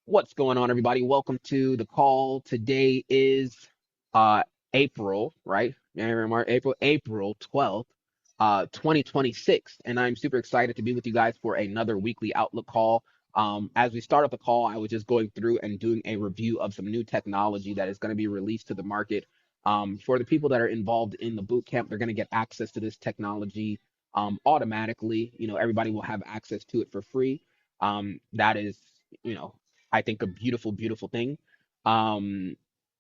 What's going on, everybody? Welcome to the call. Today is uh April, right? January, March, April 12th, 2026. And I'm super excited to be with you guys for another weekly Outlook call. As we start up the call, I was just going through and doing a review of some new technology that is going to be released to the market. For the people that are involved in the boot camp, they're going to get access to this technology automatically. Everybody will have access to it for free. That is, you know, I think a beautiful, beautiful thing. Um,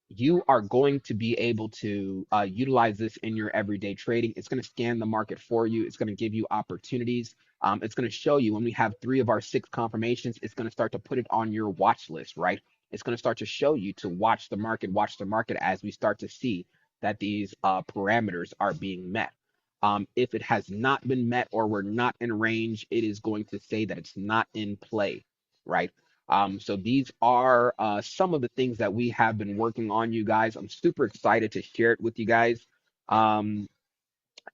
you are going to be able to utilize this in your everyday trading. It's going to scan the market for you. It's going to give you opportunities. It's going to show you when we have three of our six confirmations, it's going to start to put it on your watch list, right? It's going to start to show you to watch the market as we start to see that these parameters are being met. If it has not been met or we're not in range, it is going to say that it's not in play, right? So these are some of the things that we have been working on, you guys. I'm super excited to share it with you guys. Um,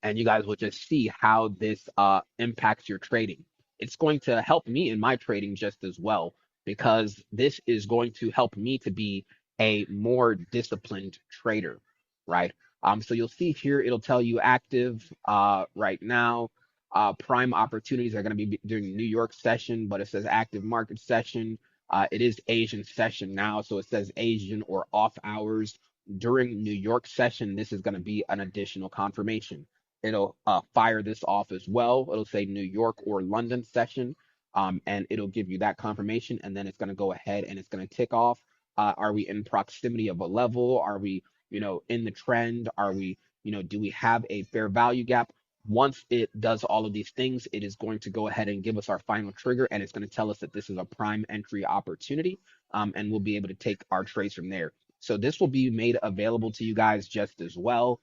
and you guys will just see how this impacts your trading. It's going to help me in my trading just as well, because this is going to help me to be a more disciplined trader, right? So you'll see here, it'll tell you active right now. Prime opportunities are going to be during New York session, but it says active market session. It is Asian session now, so it says Asian or off hours. During New York session, this is going to be an additional confirmation. It'll fire this off as well. It'll say New York or London session, and it'll give you that confirmation. And then it's going to go ahead and it's going to tick off. Are we in proximity of a level? Are we, in the trend? Are we, do we have a fair value gap? Once it does all of these things, it is going to go ahead and give us our final trigger, and it's going to tell us that this is a prime entry opportunity, and we'll be able to take our trades from there. So this will be made available to you guys just as well.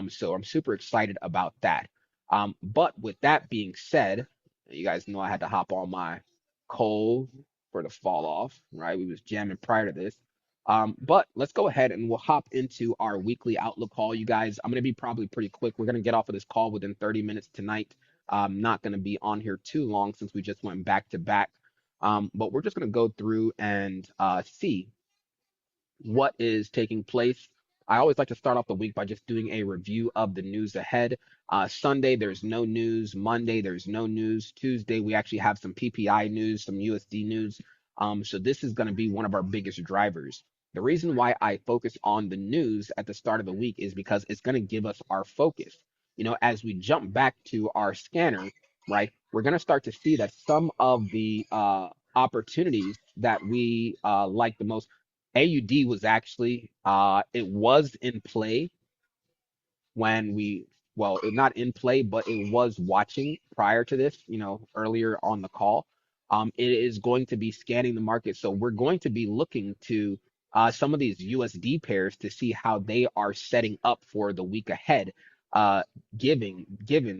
So I'm super excited about that. But with that being said, you guys know I had to hop on my coal for the fall off, right? We was jamming prior to this. But let's go ahead and we'll hop into our weekly outlook call, you guys. I'm gonna be probably pretty quick. We're gonna get off of this call within 30 minutes tonight. I'm not gonna be on here too long since we just went back to back. But we're just gonna go through and see what is taking place. I always like to start off the week by just doing a review of the news ahead. Sunday, there's no news. Monday, there's no news. Tuesday, we actually have some PPI news, some USD news. So this is going to be one of our biggest drivers. The reason why I focus on the news at the start of the week is because it's going to give us our focus. As we jump back to our scanner, right, we're going to start to see that some of the opportunities that we like the most. AUD was actually it was in play when we well, not in play, but it was watching prior to this, earlier on the call. It is going to be scanning the market. So we're going to be looking to some of these USD pairs to see how they are setting up for the week ahead, uh, given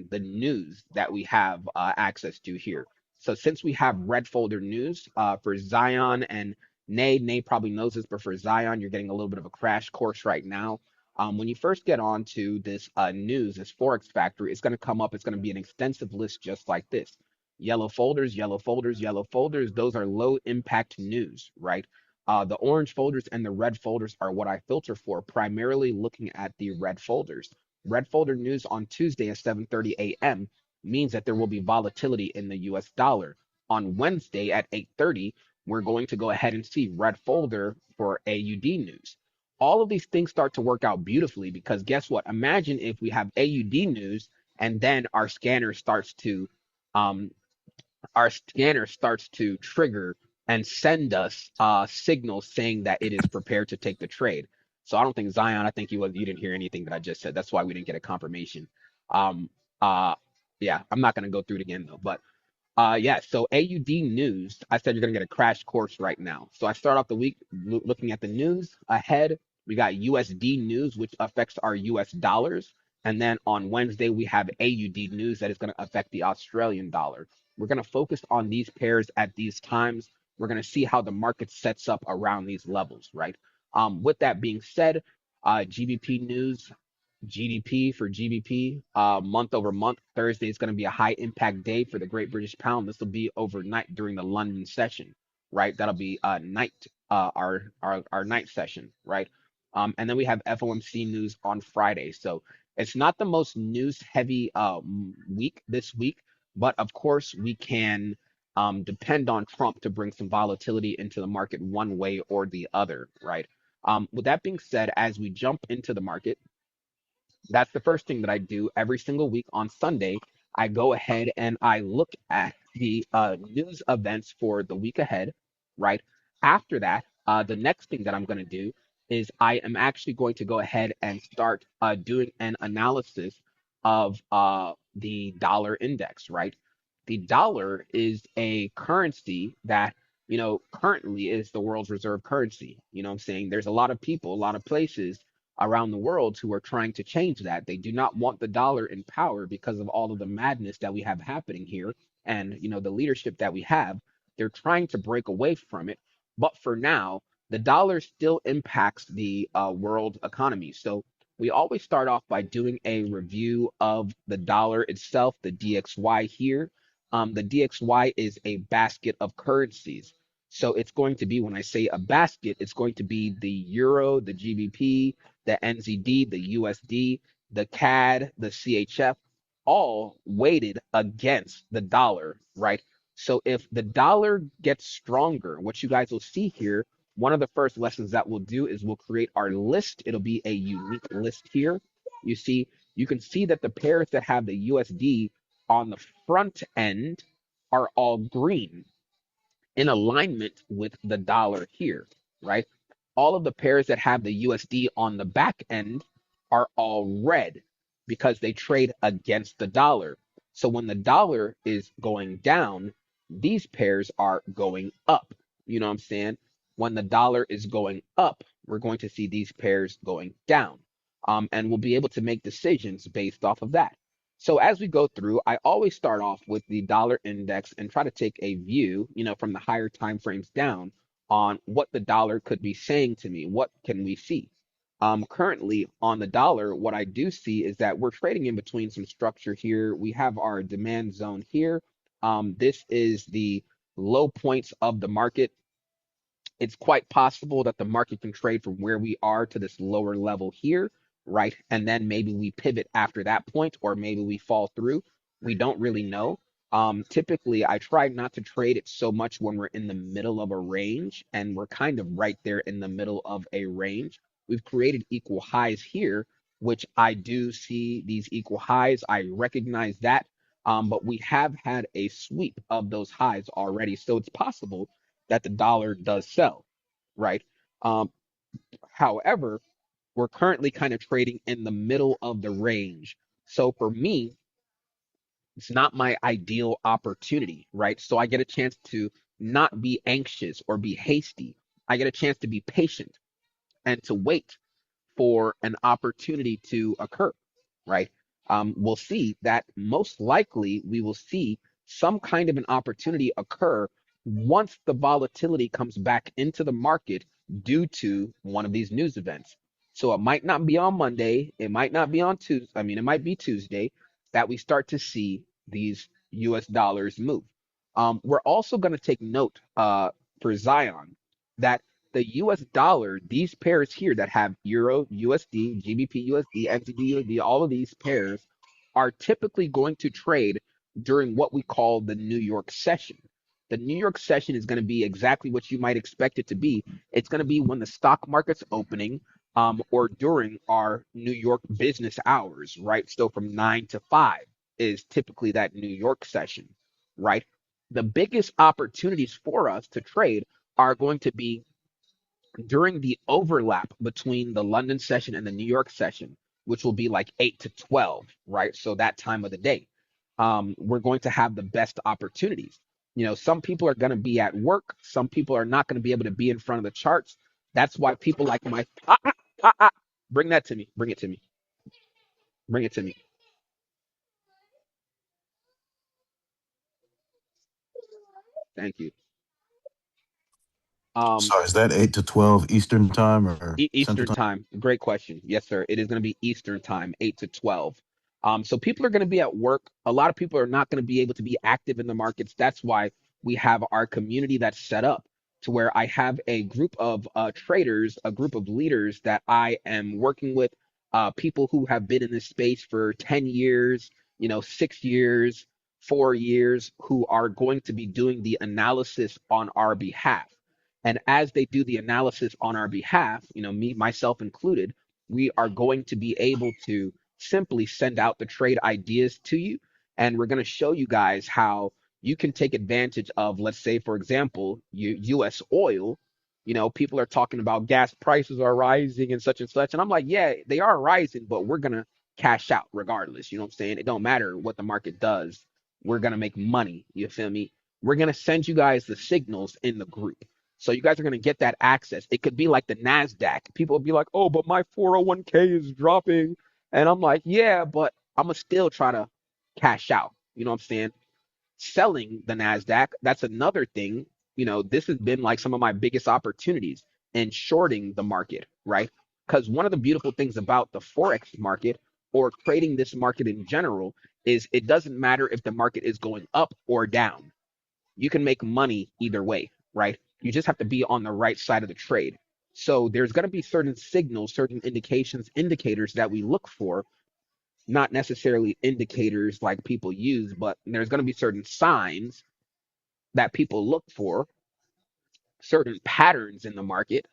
the news that we have access to here. So since we have red folder news for Zion and Nay probably knows this, but for Zion, you're getting a little bit of a crash course right now. When you first get onto this news, this Forex Factory, it's going to come up. It's going to be an extensive list just like this. Yellow folders, yellow folders, yellow folders. Those are low impact news, right? The orange folders and the red folders are what I filter for, primarily looking at the red folders. Red folder news on Tuesday at 7:30 a.m. means that there will be volatility in the US dollar. On Wednesday at 8:30, we're going to go ahead and see red folder for AUD news. All of these things start to work out beautifully because guess what? Imagine if we have AUD news and then um, our scanner starts to trigger and send us signals saying that it is prepared to take the trade. So I don't think Zion. I think you didn't hear anything that I just said. That's why we didn't get a confirmation. Um, uh, yeah, I'm not gonna go through it again though. But yeah, so AUD news, I said you're going to get a crash course right now. So I start off the week looking at the news ahead. We got USD news, which affects our US dollars. And then on Wednesday, we have AUD news that is going to affect the Australian dollar. We're going to focus on these pairs at these times. We're going to see how the market sets up around these levels, right? With that being said, GBP news, GDP for GBP, month over month. Thursday is going to be a high impact day for the Great British Pound. This will be overnight during the London session. right? That'll be night our night session, right? And then we have FOMC news on Friday. So it's not the most news heavy week this week, but of course we can depend on Trump to bring some volatility into the market one way or the other, right? With that being said, as we jump into the market, that's the first thing that I do every single week on Sunday. I go ahead and I look at the news events for the week ahead, right? After that, the next thing that I'm going to do is I am actually going to go ahead and start doing an analysis of the dollar index, right? The dollar is a currency that, currently is the world's reserve currency. You know what I'm saying? There's a lot of people, a lot of places around the world who are trying to change that. They do not want the dollar in power because of all of the madness that we have happening here and the leadership that we have. They're trying to break away from it. But for now, the dollar still impacts the world economy. So we always start off by doing a review of the dollar itself, the DXY here. The DXY is a basket of currencies. So it's going to be, when I say a basket, it's going to be the euro, the GBP, the NZD, the USD, the CAD, the CHF, all weighted against the dollar, right? So if the dollar gets stronger, what you guys will see here, one of the first lessons that we'll do is we'll create our list. It'll be a unique list here. You see, you can see that the pairs that have the USD on the front end are all green in alignment with the dollar here, right? All of the pairs that have the USD on the back end are all red because they trade against the dollar. So when the dollar is going down, these pairs are going up. You know what I'm saying? When the dollar is going up, we're going to see these pairs going down. And we'll be able to make decisions based off of that. So as we go through, I always start off with the dollar index and try to take a view, from the higher time frames down on what the dollar could be saying to me. What can we see? Currently on the dollar, what I do see is that we're trading in between some structure here. We have our demand zone here. This is the low points of the market. It's quite possible that the market can trade from where we are to this lower level here, right? And then maybe we pivot after that point, or maybe we fall through. We don't really know. Typically, I try not to trade it so much when we're in the middle of a range, and we're kind of right there in the middle of a range. We've created equal highs here, which I do see these equal highs. I recognize that. But we have had a sweep of those highs already. So it's possible that the dollar does sell, right? Um, However, we're currently kind of trading in the middle of the range. So for me, it's not my ideal opportunity, right? So I get a chance to not be anxious or be hasty. I get a chance to be patient and to wait for an opportunity to occur, right? We'll see that most likely we will see some kind of an opportunity occur once the volatility comes back into the market due to one of these news events. So it might not be on Monday, it might not be on Tuesday, I mean, it might be Tuesday that we start to see these US dollars move. We're also going to take note for Zion that the US dollar, these pairs here that have Euro, USD, GBP, USD, NZD, USD, all of these pairs are typically going to trade during what we call the New York session. The New York session is going to be exactly what you might expect it to be. It's going to be when the stock market's opening, or during our New York business hours, right? So from 9 to 5 is typically that New York session, right? The biggest opportunities for us to trade are going to be during the overlap between the London session and the New York session, which will be like 8 to 12, right? So that time of the day, we're going to have the best opportunities. Some people are going to be at work, some people are not going to be able to be in front of the charts. That's why people like bring that to me, bring it to me, bring it to me. Thank you. Um, So is that 8 to 12 Eastern time or Central Eastern time? time. Great question. Yes, sir. It is going to be Eastern time, 8 to 12. So people are going to be at work. A lot of people are not going to be able to be active in the markets. That's why we have our community that's set up. to where I have a group of traders, a group of leaders that I am working with, people who have been in this space for 10 years, 6 years, 4 years, who are going to be doing the analysis on our behalf. And as they do the analysis on our behalf, me, myself included, we are going to be able to simply send out the trade ideas to you. And we're going to show you guys how you can take advantage of, let's say, for example, US oil. People are talking about gas prices are rising and such and such. And I'm like, yeah, they are rising, but we're going to cash out regardless. You know what I'm saying? It don't matter what the market does. We're going to make money. You feel me? We're going to send you guys the signals in the group. So you guys are going to get that access. It could be like the NASDAQ. People will be like, oh, but my 401k is dropping. And I'm like, yeah, but I'm going to still try to cash out. You know what I'm saying? Selling the NASDAQ, that's another thing. This has been like some of my biggest opportunities in shorting the market, right? Because one of the beautiful things about the Forex market or trading this market in general is it doesn't matter if the market is going up or down. You can make money either way, right? You just have to be on the right side of the trade. So there's going to be certain signals, certain indications, indicators that we look for, not necessarily indicators like people use, but there's going to be certain signs that people look for, certain patterns in the market.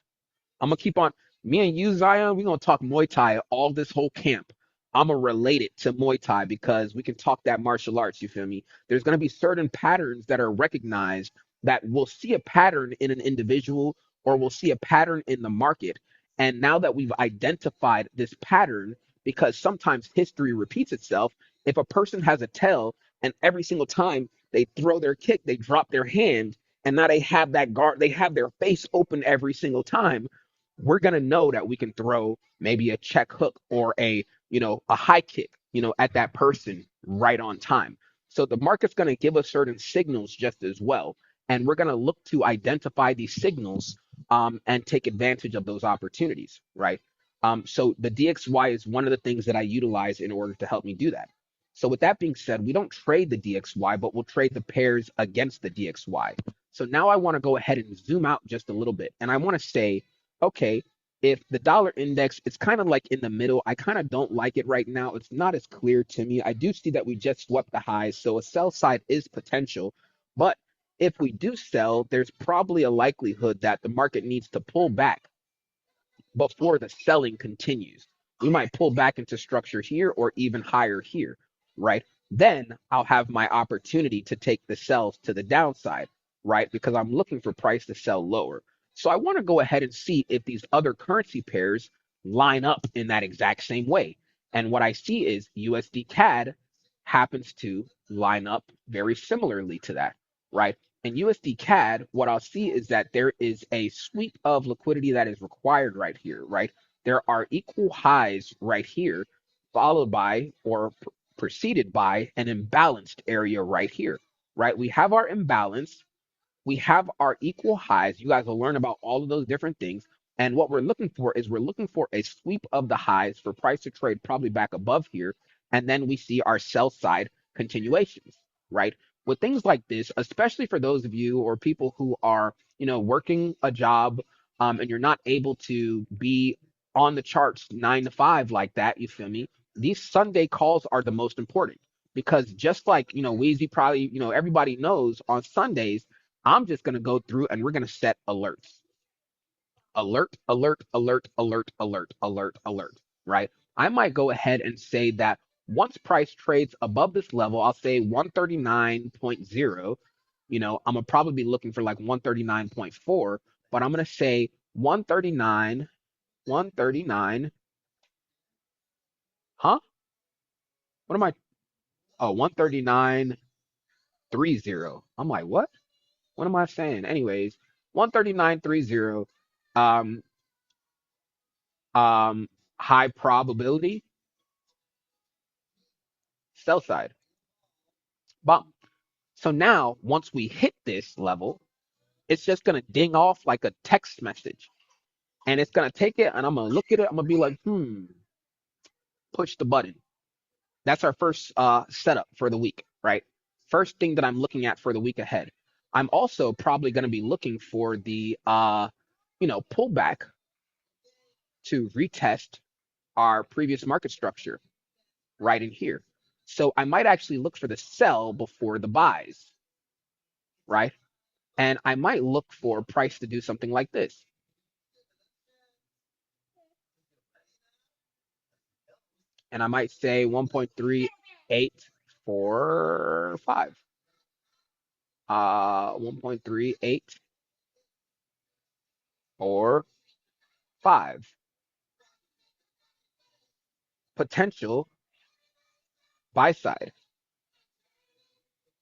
I'm gonna keep on. Me and you, Zion, we're gonna talk Muay Thai all this whole camp. I'm gonna relate it to Muay Thai because we can talk that martial arts. You feel me? There's gonna be certain patterns that are recognized that we'll see a pattern in an individual or we'll see a pattern in the market. And now that we've identified this pattern, because sometimes history repeats itself, if a person has a tell and every single time they throw their kick, they drop their hand, and now they have that guard, they have their face open every single time, we're going to know that we can throw maybe a check hook or a high kick, at that person right on time. So the market's going to give us certain signals just as well. And we're going to look to identify these signals, and take advantage of those opportunities, right? So the DXY is one of the things that I utilize in order to help me do that. So with that being said, we don't trade the DXY, but we'll trade the pairs against the DXY. So now I want to go ahead and zoom out just a little bit. And I want to say, okay, if the dollar index is kind of like in the middle, I kind of don't like it right now. It's not as clear to me. I do see that we just swept the highs, so a sell side is potential. But if we do sell, there's probably a likelihood that the market needs to pull back before the selling continues. We might pull back into structure here or even higher here, right? Then I'll have my opportunity to take the sells to the downside, right? Because I'm looking for price to sell lower. So I want to go ahead and see if these other currency pairs line up in that exact same way. And what I see is USD CAD happens to line up very similarly to that, right? In USD CAD, what I'll see is that there is a sweep of liquidity that is required right here, right? There are equal highs right here, followed by or preceded by an imbalanced area right here, right? We have our imbalance, we have our equal highs. You guys will learn about all of those different things. And what we're looking for is we're looking for a sweep of the highs for price to trade probably back above here. And then we see our sell side continuations, right? With things like this, especially for those of you or people who are, working a job, and you're not able to be on the charts 9 to 5 like that, you feel me? These Sunday calls are the most important because just like, Weezy probably, everybody knows on Sundays, I'm just going to go through and we're going to set alerts. Alert, alert, alert, alert, alert, alert, alert, right? I might go ahead and say that once price trades above this level, I'll say 139.0. I'm gonna probably be looking for like 139.4, but I'm gonna say 139, 139, huh? What am I? Oh, 139.30. I'm like, what? What am I saying? Anyways, 139.30. Um, um, high probability sell side. Bump. So now, once we hit this level, it's just gonna ding off like a text message, and it's gonna take it, and I'm gonna look at it. I'm gonna be like, push the button. That's our first setup for the week, right? First thing that I'm looking at for the week ahead. I'm also probably going to be looking for the pullback to retest our previous market structure right in here. So I might actually look for the sell before the buys, right? And I might look for price to do something like this. And I might say 1.3845. 1.3845. Potential buy side.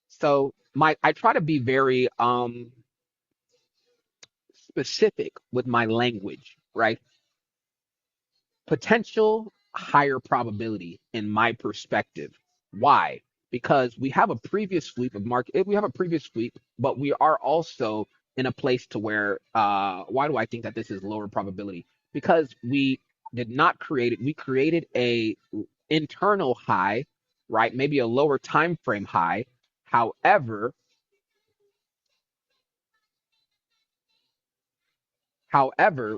So I try to be very specific with my language, right? Potential higher probability in my perspective. Why? Because we have a previous sweep of market, we have a previous sweep, but we are also in a place to where why do I think that this is lower probability? Because we did not create it, we created a internal high, right? Maybe a lower time frame high. However,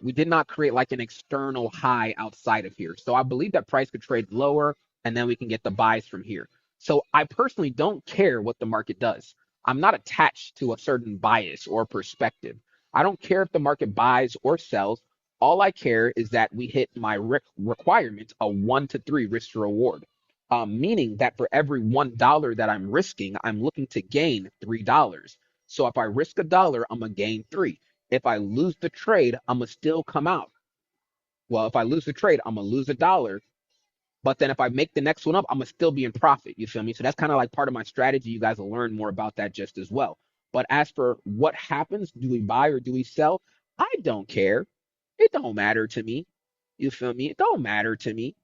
we did not create like an external high outside of here. So I believe that price could trade lower and then we can get the buys from here. So I personally don't care what the market does. I'm not attached to a certain bias or perspective. I don't care if the market buys or sells. All I care is that we hit my requirement, a 1 to 3 risk to reward. Meaning that for every $1 that I'm risking, I'm looking to gain $3. So if I risk $1, I'm gonna gain three. If I lose the trade, I'm gonna still come out. Well, if I lose the trade, I'm gonna lose $1. But then if I make the next one up, I'm gonna still be in profit. You feel me? So that's kind of like part of my strategy. You guys will learn more about that just as well. But as for what happens, do we buy or do we sell? I don't care. It don't matter to me. You feel me? It don't matter to me.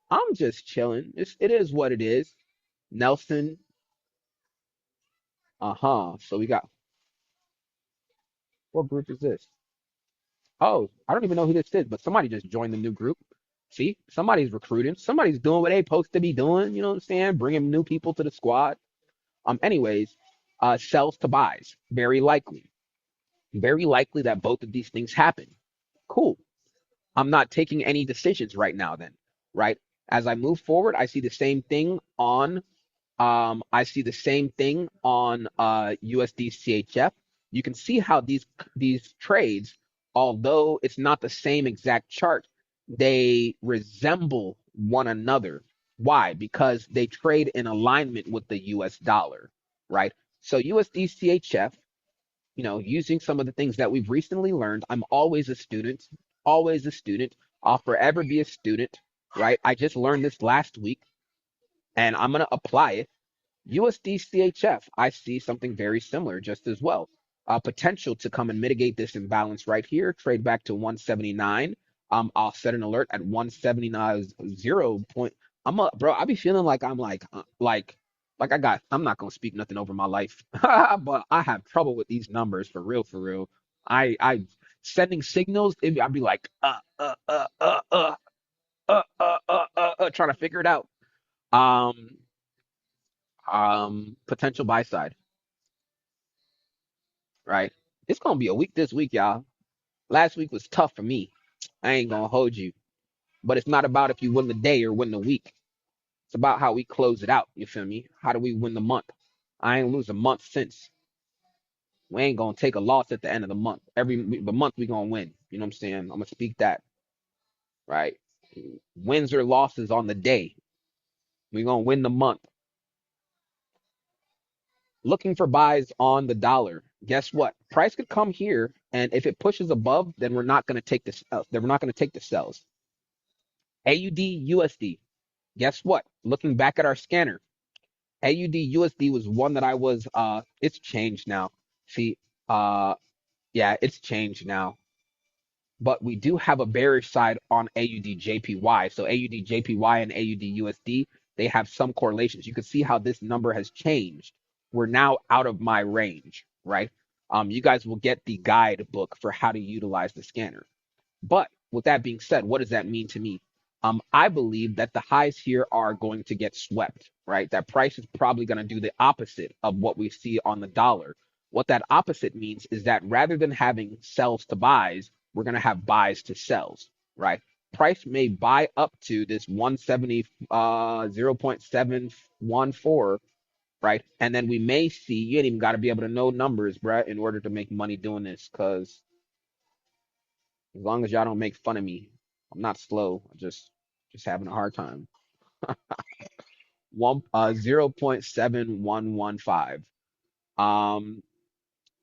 I'm just chilling. It is what it is. Nelson. Uh-huh. So we got, what group is this? Oh, I don't even know who this is, but somebody just joined the new group. See, somebody's recruiting. Somebody's doing what they supposed to be doing. You know what I'm saying? Bringing new people to the squad. Anyways, sells to buys. Very likely. Very likely that both of these things happen. Cool. I'm not taking any decisions right now then, right? As I move forward, I see the same thing on USD CHF. You can see how these trades, although it's not the same exact chart, they resemble one another. Why? Because they trade in alignment with the US dollar, right? So USD CHF, using some of the things that we've recently learned, I'm always a student, always a student. I'll forever be a student, right? I just learned this last week and I'm going to apply it. USD CHF, I see something very similar just as well. Potential to come and mitigate this imbalance right here, trade back to 179. I'll set an alert at 179 0 point. Bro, I be feeling like I'm like I'm not gonna speak nothing over my life, but I have trouble with these numbers for real, for real. I sending signals, I'd be like trying to figure it out. Um, Potential buy side, right? It's gonna be a week this week, y'all. Last week was tough for me. I ain't gonna hold you. But it's not about if you win the day or win the week. It's about how we close it out. You feel me? How do we win the month? I ain't lose a month since. We ain't gonna take a loss at the end of the month. The month we gonna win. You know what I'm saying? I'm gonna speak that, right? Wins or losses on the day. We gonna win the month. Looking for buys on the dollar. Guess what? Price could come here, and if it pushes above, then we're not gonna take this. Then we're not gonna take the sells. AUD USD. Guess what? Looking back at our scanner, AUD USD was one that I was it's changed now. See, uh yeah, it's changed now. But we do have a bearish side on AUD JPY. So AUD JPY and AUD USD, they have some correlations. You can see how this number has changed. We're now out of my range, right? You guys will get the guidebook for how to utilize the scanner. But with that being said, what does that mean to me? I believe that the highs here are going to get swept, right? That price is probably going to do the opposite of what we see on the dollar. What that opposite means is that rather than having sells to buys, we're going to have buys to sells, right? Price may buy up to this 170, 0.714, right? And then we may see, you ain't even got to be able to know numbers, bruh, in order to make money doing this. Because as long as y'all don't make fun of me, I'm not slow. I'm just having a hard time. 0.7115.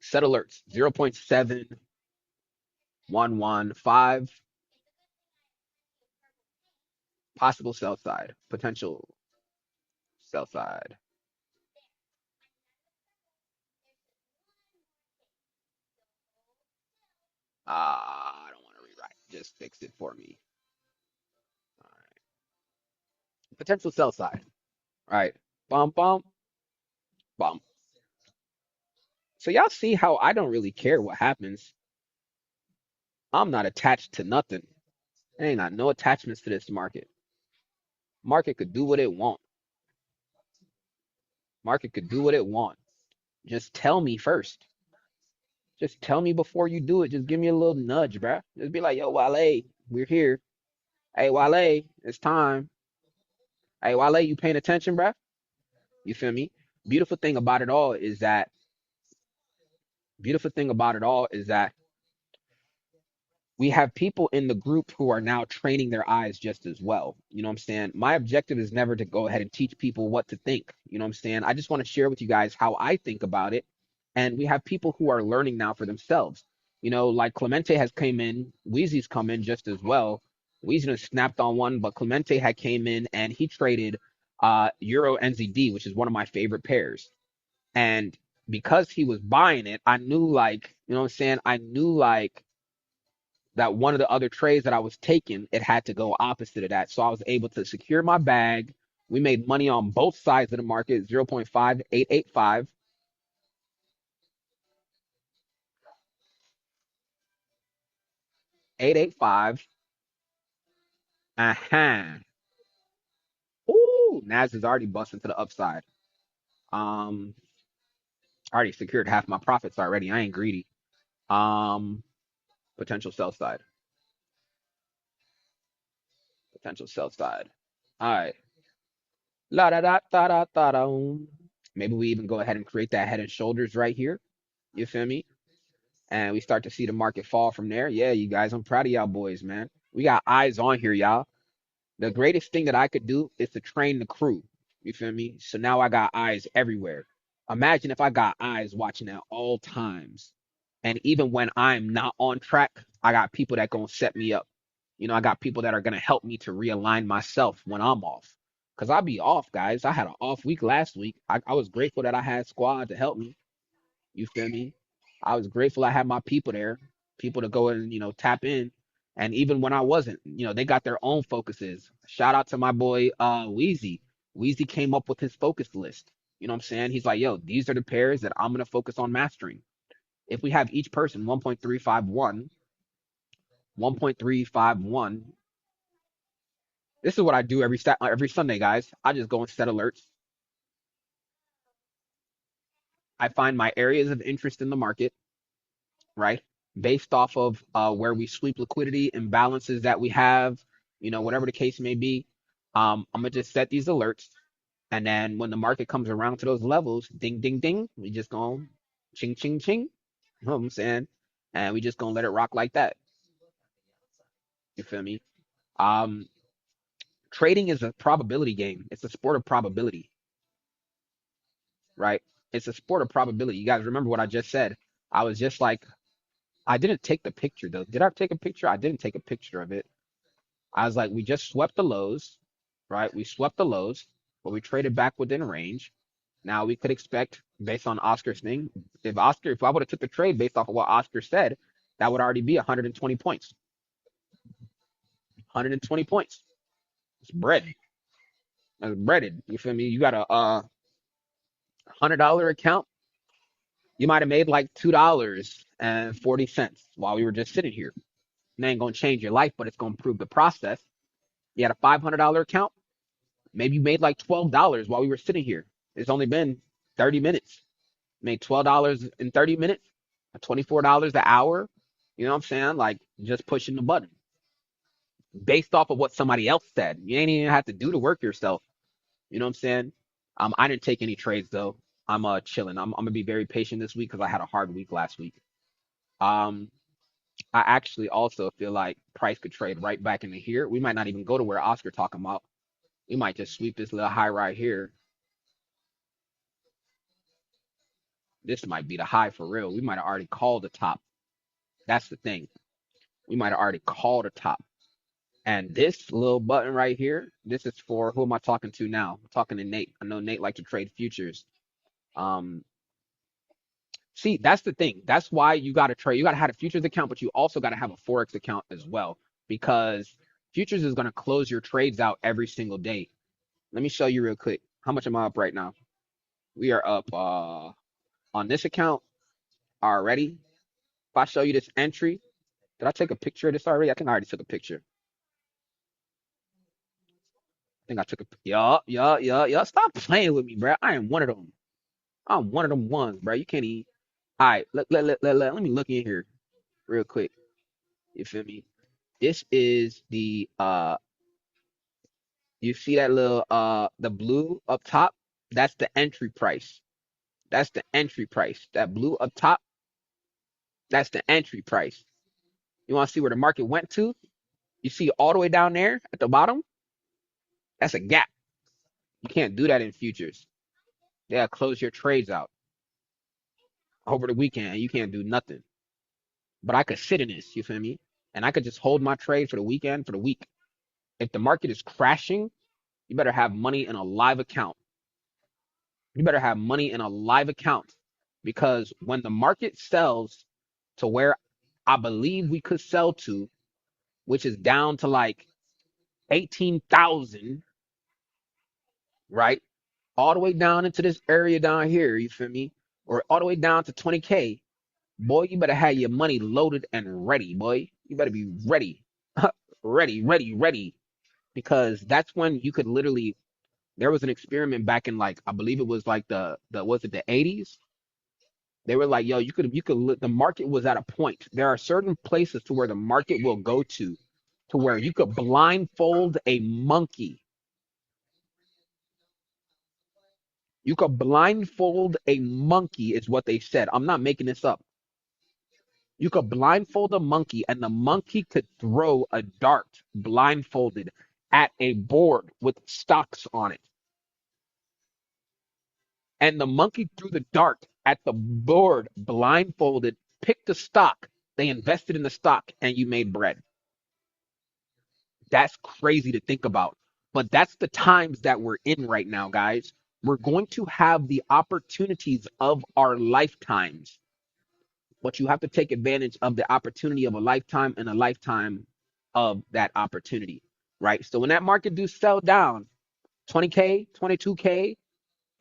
Set alerts 0.7115. Possible sell side, potential sell side. I don't want to rewrite. Just fix it for me. All right. Potential sell side. All right. Bump, bump, bump. So y'all see how I don't really care what happens. I'm not attached to nothing. I ain't got no attachments to this market. Market could do what it want. Market could do what it want. Just tell me first. Just tell me before you do it. Just give me a little nudge, bruh. Just be like, yo, Wale, we're here. Hey, Wale, it's time. Hey, Wale, you paying attention, bruh? You feel me? Beautiful thing about it all is that beautiful thing about it all is that we have people in the group who are now training their eyes just as well. You know what I'm saying? My objective is never to go ahead and teach people what to think. You know what I'm saying? I just want to share with you guys how I think about it. And we have people who are learning now for themselves. You know, like Clemente has came in, Wheezy's come in just as well. Wheezy has snapped on one, but Clemente had came in and he traded Euro NZD, which is one of my favorite pairs. And because he was buying it, I knew like, you know what I'm saying? I knew like that one of the other trades that I was taking, it had to go opposite of that. So I was able to secure my bag. We made money on both sides of the market, 0.5885. 885. Uh-huh. Ooh, Nas is already busting to the upside. Um, I already secured half my profits already. I ain't greedy. Um, potential sell side. Potential sell side. All right. La da da da da da da. Maybe we even go ahead and create that head and shoulders right here. You feel me? And we start to see the market fall from there. Yeah, you guys, I'm proud of y'all boys, man. We got eyes on here, y'all. The greatest thing that I could do is to train the crew. You feel me? So now I got eyes everywhere. Imagine if I got eyes watching at all times. And even when I'm not on track, I got people that gonna set me up. You know, I got people that are gonna help me to realign myself when I'm off. Cause I'll be off, guys. I had an off week last week. I was grateful that I had squad to help me. You feel me? I was grateful I had my people there, people to go and, tap in. And even when I wasn't, they got their own focuses. Shout out to my boy Wheezy. Wheezy came up with his focus list. You know what I'm saying? He's like, yo, these are the pairs that I'm gonna focus on mastering. If we have each person 1.351, 1.351, this is what I do every Sunday, guys. I just go and set alerts. I find my areas of interest in the market, right? Based off of where we sweep liquidity imbalances that we have, whatever the case may be. I'm gonna just set these alerts, and then when the market comes around to those levels, ding, ding, ding, we just go ching, ching, ching. You know what I'm saying? And we just gonna let it rock like that. You feel me? Um, Trading is a probability game. It's a sport of probability, right? It's a sport of probability. You guys remember what I just said? I was just like, I didn't take the picture though. Did I take a picture? I didn't take a picture of it. I was like, we just swept the lows, right? We swept the lows, but we traded back within range. Now we could expect, based on Oscar's thing, if I would have took the trade based off of what Oscar said, that would already be 120 points. 120 points. It's bread. It's breaded. You feel me? You got a $100 account. You might have made like $2.40 while we were just sitting here. It ain't gonna change your life, but it's gonna improve the process. You had a $500 account. Maybe you made like $12 while we were sitting here. It's only been 30 minutes. Made $12 in 30 minutes, $24 the hour. You know what I'm saying? Like just pushing the button based off of what somebody else said. You ain't even have to do the work yourself. You know what I'm saying? I didn't take any trades though. I'm chilling. I'm gonna be very patient this week because I had a hard week last week. Um, I actually also feel like price could trade right back into here. We might not even go to where Oscar talking about. We might just sweep this little high right here. This might be the high for real. We might have already called the top. That's the thing. We might have already called a top. And this little button right here, this is for who am I talking to now? I'm talking to Nate. I know Nate like to trade futures. Um, See, that's the thing. That's why you got to trade. You got to have a futures account, but you also got to have a forex account as well because futures is going to close your trades out every single day. Let me show you real quick. How much am I up right now? We are up on this account already. If I show you this entry, did I take a picture of this already? I think I already took a picture. I think I took a yeah. Stop playing with me, bro. I am one of them. I'm one of them ones, bro. You can't even. All right, let me look in here real quick. You feel me? This is the you see that little the blue up top? That's the entry price. That's the entry price. That blue up top, that's the entry price. You want to see where the market went to? You see all the way down there at the bottom? That's a gap. You can't do that in futures. They'll close your trades out over the weekend. You can't do nothing. But I could sit in this, you feel me? And I could just hold my trade for the weekend, for the week. If the market is crashing, you better have money in a live account. You better have money in a live account because when the market sells to where I believe we could sell to, which is down to like 18,000, right? All the way down into this area down here, you feel me? Or all the way down to 20K, boy, you better have your money loaded and ready, boy. You better be ready. ready. Because that's when you could literally there was an experiment back in like I believe it was like the was it the 80s. They were like, yo, you could the market was at a point. There are certain places to where the market will go to where you could blindfold a monkey. You could blindfold a monkey is what they said. I'm not making this up. You could blindfold a monkey and the monkey could throw a dart blindfolded at a board with stocks on it. And the monkey threw the dart at the board blindfolded, picked a stock, they invested in the stock, and you made bread. That's crazy to think about. But that's the times that we're in right now, guys. We're going to have the opportunities of our lifetimes, but you have to take advantage of the opportunity of a lifetime and a lifetime of that opportunity, right? So when that market do sell down 20K, 22K,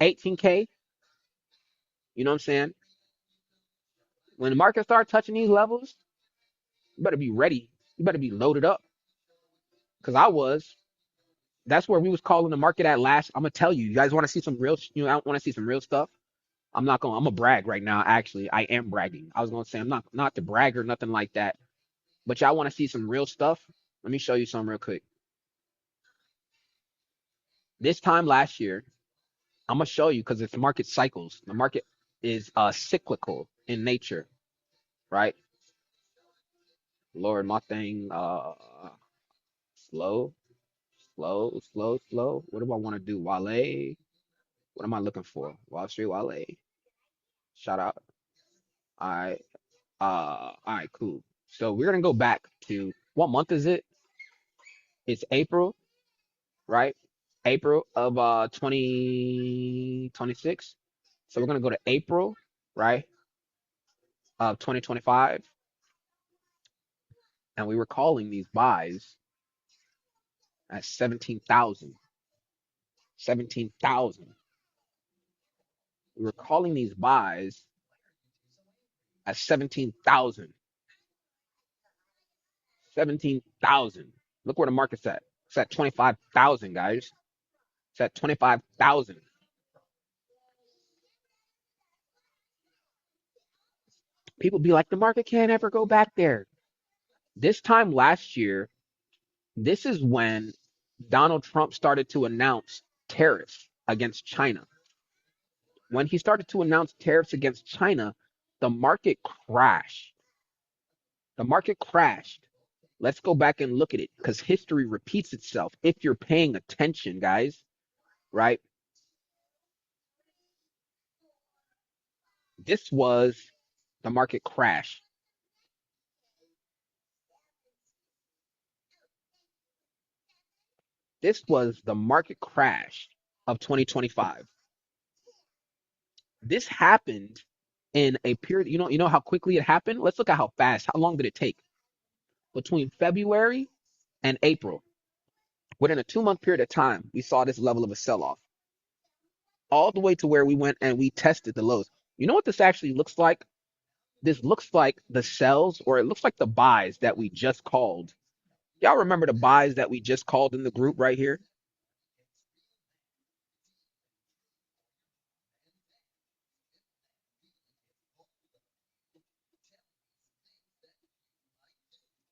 18K, you know what I'm saying? When the market start touching these levels, you better be ready. You better be loaded up. Because I was. That's where we was calling the market at last. I'm gonna tell you, you guys want to see some real, I want to see some real stuff. I'm gonna brag right now. Actually, I am bragging. I was gonna say I'm not to brag or nothing like that. But y'all want to see some real stuff? Let me show you some real quick. This time last year, I'm gonna show you because it's market cycles. The market is cyclical in nature, right? Lord, my thing slow, slow. What do I want to do? Wale. What am I looking for? Wall Street Wale. Shout out. All right. All right, cool. So we're gonna go back to what month is it? It's April, right? April of 2026. So we're gonna go to April, right? Of 2025. And we were calling these buys at 17,000. 17,000. We were calling these buys at 17,000. 17,000. Look where the market's at. It's at 25,000, guys. It's at 25,000. People be like, the market can't ever go back there. This time last year, this is when Donald Trump started to announce tariffs against China. When he started to announce tariffs against China, the market crashed. The market crashed. Let's go back and look at it because history repeats itself if you're paying attention, guys, right? This was the market crash. This was the market crash of 2025. This happened in a period, you know how quickly it happened? Let's look at how fast. How long did it take? Between February and April, within a 2 month period of time, we saw this level of a sell off all the way to where we went and we tested the lows. You know what this actually looks like? This looks like the sells, or it looks like the buys that we just called. Y'all remember the buys that we just called in the group right here?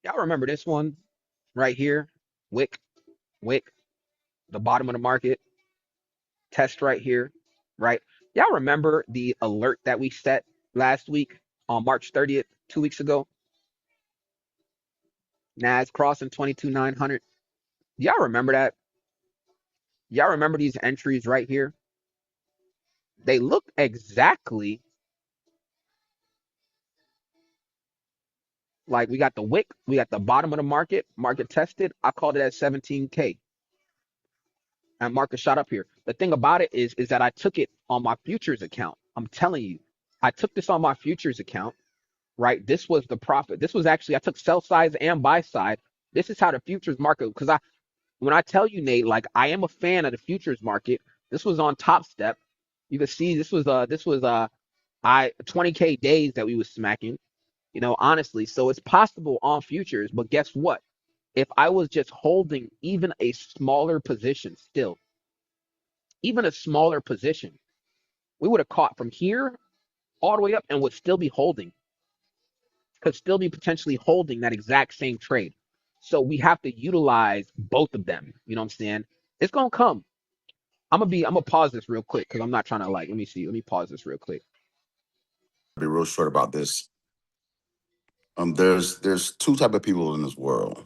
Y'all remember this one right here? Wick, wick, the bottom of the market, test right here, right? Y'all remember the alert that we set last week on March 30th, 2 weeks ago? Nas crossing 22,900. Y'all remember that? Y'all remember these entries right here? They look exactly like we got the wick, we got the bottom of the market, market tested. I called it at 17K, and market shot up here. The thing about it is that I took it on my futures account. I'm telling you, I took this on my futures account, right? This was the profit. This was actually, I took sell sides and buy side. This is how the futures market, because when I tell you, Nate, like I am a fan of the futures market. This was on Top Step. You can see this was I 20K days that we was smacking, honestly. So it's possible on futures, but guess what? If I was just holding even a smaller position still, even a smaller position, we would have caught from here all the way up and would still be holding, could still be potentially holding that exact same trade. So we have to utilize both of them. You know what I'm saying? It's gonna come. I'm gonna pause this real quick because I'm not trying to let me see. Let me pause this real quick. Be real short about this. There's two type of people in this world.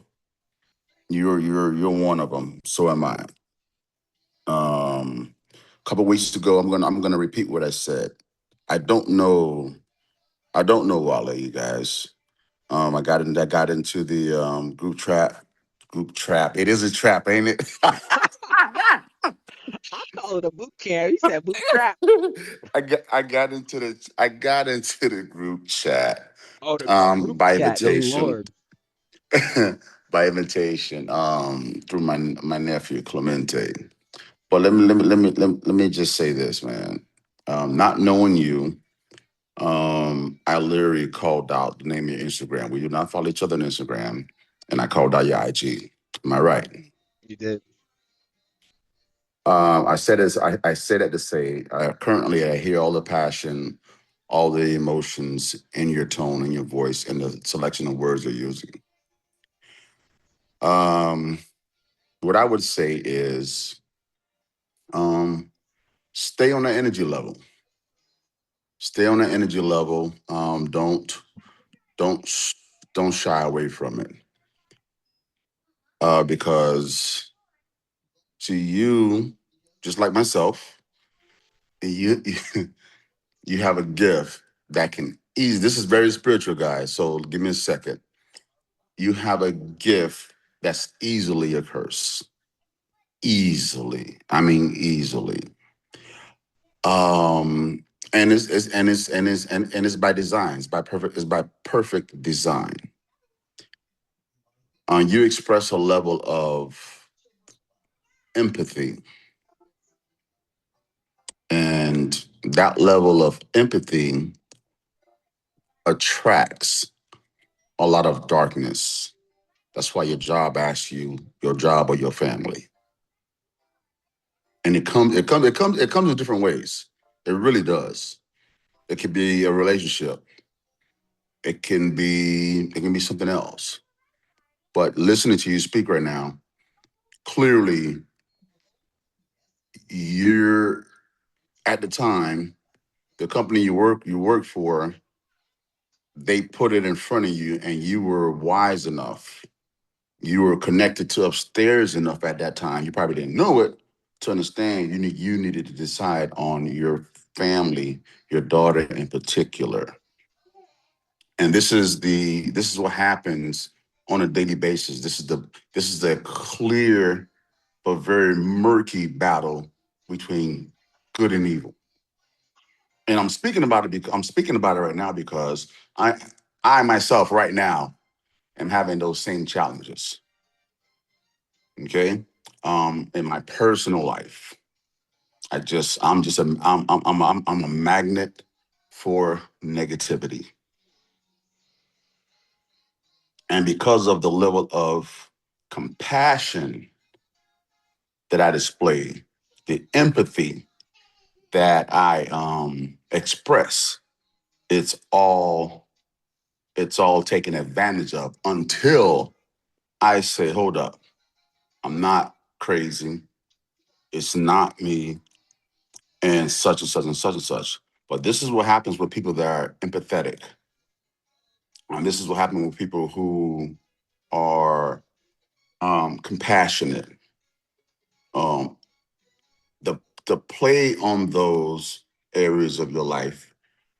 You're one of them. So am I. A couple weeks ago, I'm gonna repeat what I said. I don't know. I don't know Wale, you guys. I got into the group trap. Group trap. It is a trap, ain't it? I call it a boot camp. You said boot trap. I got into the group chat Oh, the group by chat. Good invitation. lord. By invitation through my nephew Clemente. But let me just say this, man. Not knowing you, I literally called out the name of your Instagram. We do not follow each other on Instagram, and I called out your IG. Am I right? You did. I said it to say. Currently, I hear all the passion, all the emotions in your tone and your voice, and the selection of words you're using. Um, what I would say is, um, stay on the energy level. Stay on the energy level. Don't sh- don't shy away from it. Because to you, just like myself, you you have a gift that can easy. This is very spiritual, guys. So give me a second. You have a gift that's easily a curse. Easily. I mean easily. Um and it's by design. It's by perfect design. You express a level of empathy, and that level of empathy attracts a lot of darkness. That's why your job or your family. And it comes in different ways. It really does. It could be a relationship. It can be something else. But listening to you speak right now, clearly you're at the time, the company you work for, they put it in front of you and you were wise enough. You were connected to upstairs enough at that time. You probably didn't know it to understand you needed to decide on your family, your daughter in particular. And this is what happens on a daily basis. This is a clear but very murky battle between good and evil. And I'm speaking about it because I'm speaking about it right now because I myself right now am having those same challenges. Okay. In my personal life. I'm a magnet for negativity. And because of the level of compassion that I display, the empathy that I express, it's all taken advantage of until I say, hold up, I'm not crazy. It's not me and such and such and such and such. But this is what happens with people that are empathetic. And this is what happens with people who are compassionate. Um, the play on those areas of your life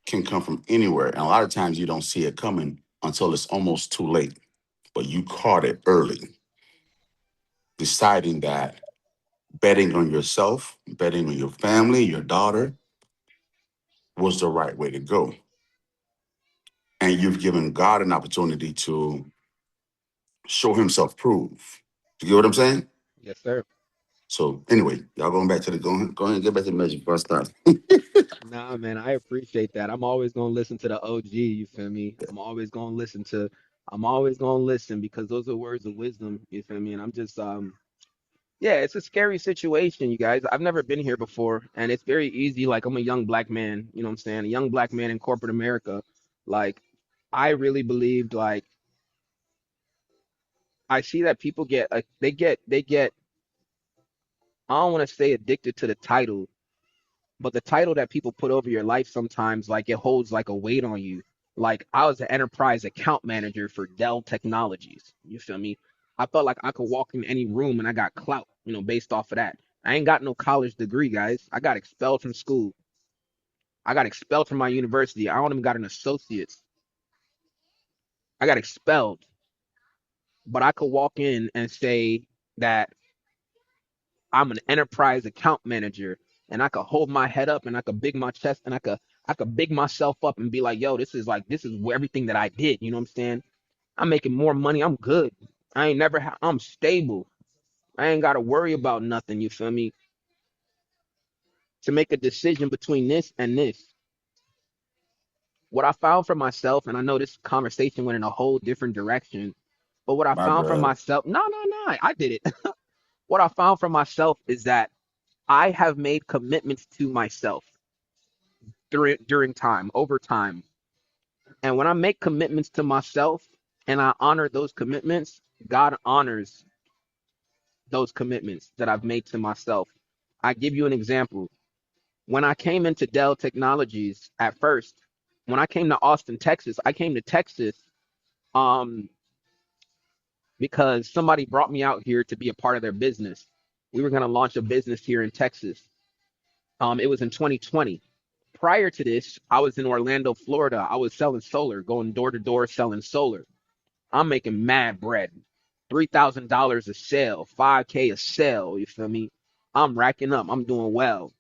can come from anywhere. And a lot of times you don't see it coming until it's almost too late. But you caught it early, deciding that betting on yourself, betting on your family, your daughter was the right way to go. And you've given God an opportunity to show himself prove. You get what I'm saying? Yes, sir. So anyway, y'all going back to the go ahead and get back to the message before I start. Nah, man, I appreciate that. I'm always gonna listen to the OG, you feel me? I'm always gonna listen because those are words of wisdom, you feel me? And I'm just yeah, it's a scary situation, you guys. I've never been here before, and it's very easy. Like, I'm a young black man, you know what I'm saying? A young black man in corporate America. Like, I really believed, like, I see that people get, I don't want to say addicted to the title, but the title that people put over your life sometimes, like, it holds like a weight on you. Like, I was an enterprise account manager for Dell Technologies. You feel me? I felt like I could walk in any room and I got clout, based off of that. I ain't got no college degree, guys. I got expelled from school. I got expelled from my university. I don't even got an associate's. I got expelled, but I could walk in and say that I'm an enterprise account manager, and I could hold my head up and I could big my chest and I could big myself up and be like, yo, this is everything that I did. You know what I'm saying? I'm making more money. I'm good. I'm stable. I ain't gotta worry about nothing. You feel me? To make a decision between this and this. What I found for myself, and I know this conversation went in a whole different direction, but what I My found for bad. myself, no, I did it. What I found for myself is that I have made commitments to myself during time, over time. And when I make commitments to myself and I honor those commitments, God honors those commitments that I've made to myself. I give you an example. When I came into Dell Technologies at first, when I came to Austin, Texas, I came to Texas um because somebody brought me out here to be a part of their business. We were going to launch a business here in Texas. It was in 2020. Prior to this, I was in Orlando, Florida. I was selling solar, going door to door selling solar. I'm making mad bread. $3,000 a sale, 5K a sale. You feel me? I'm racking up. I'm doing well.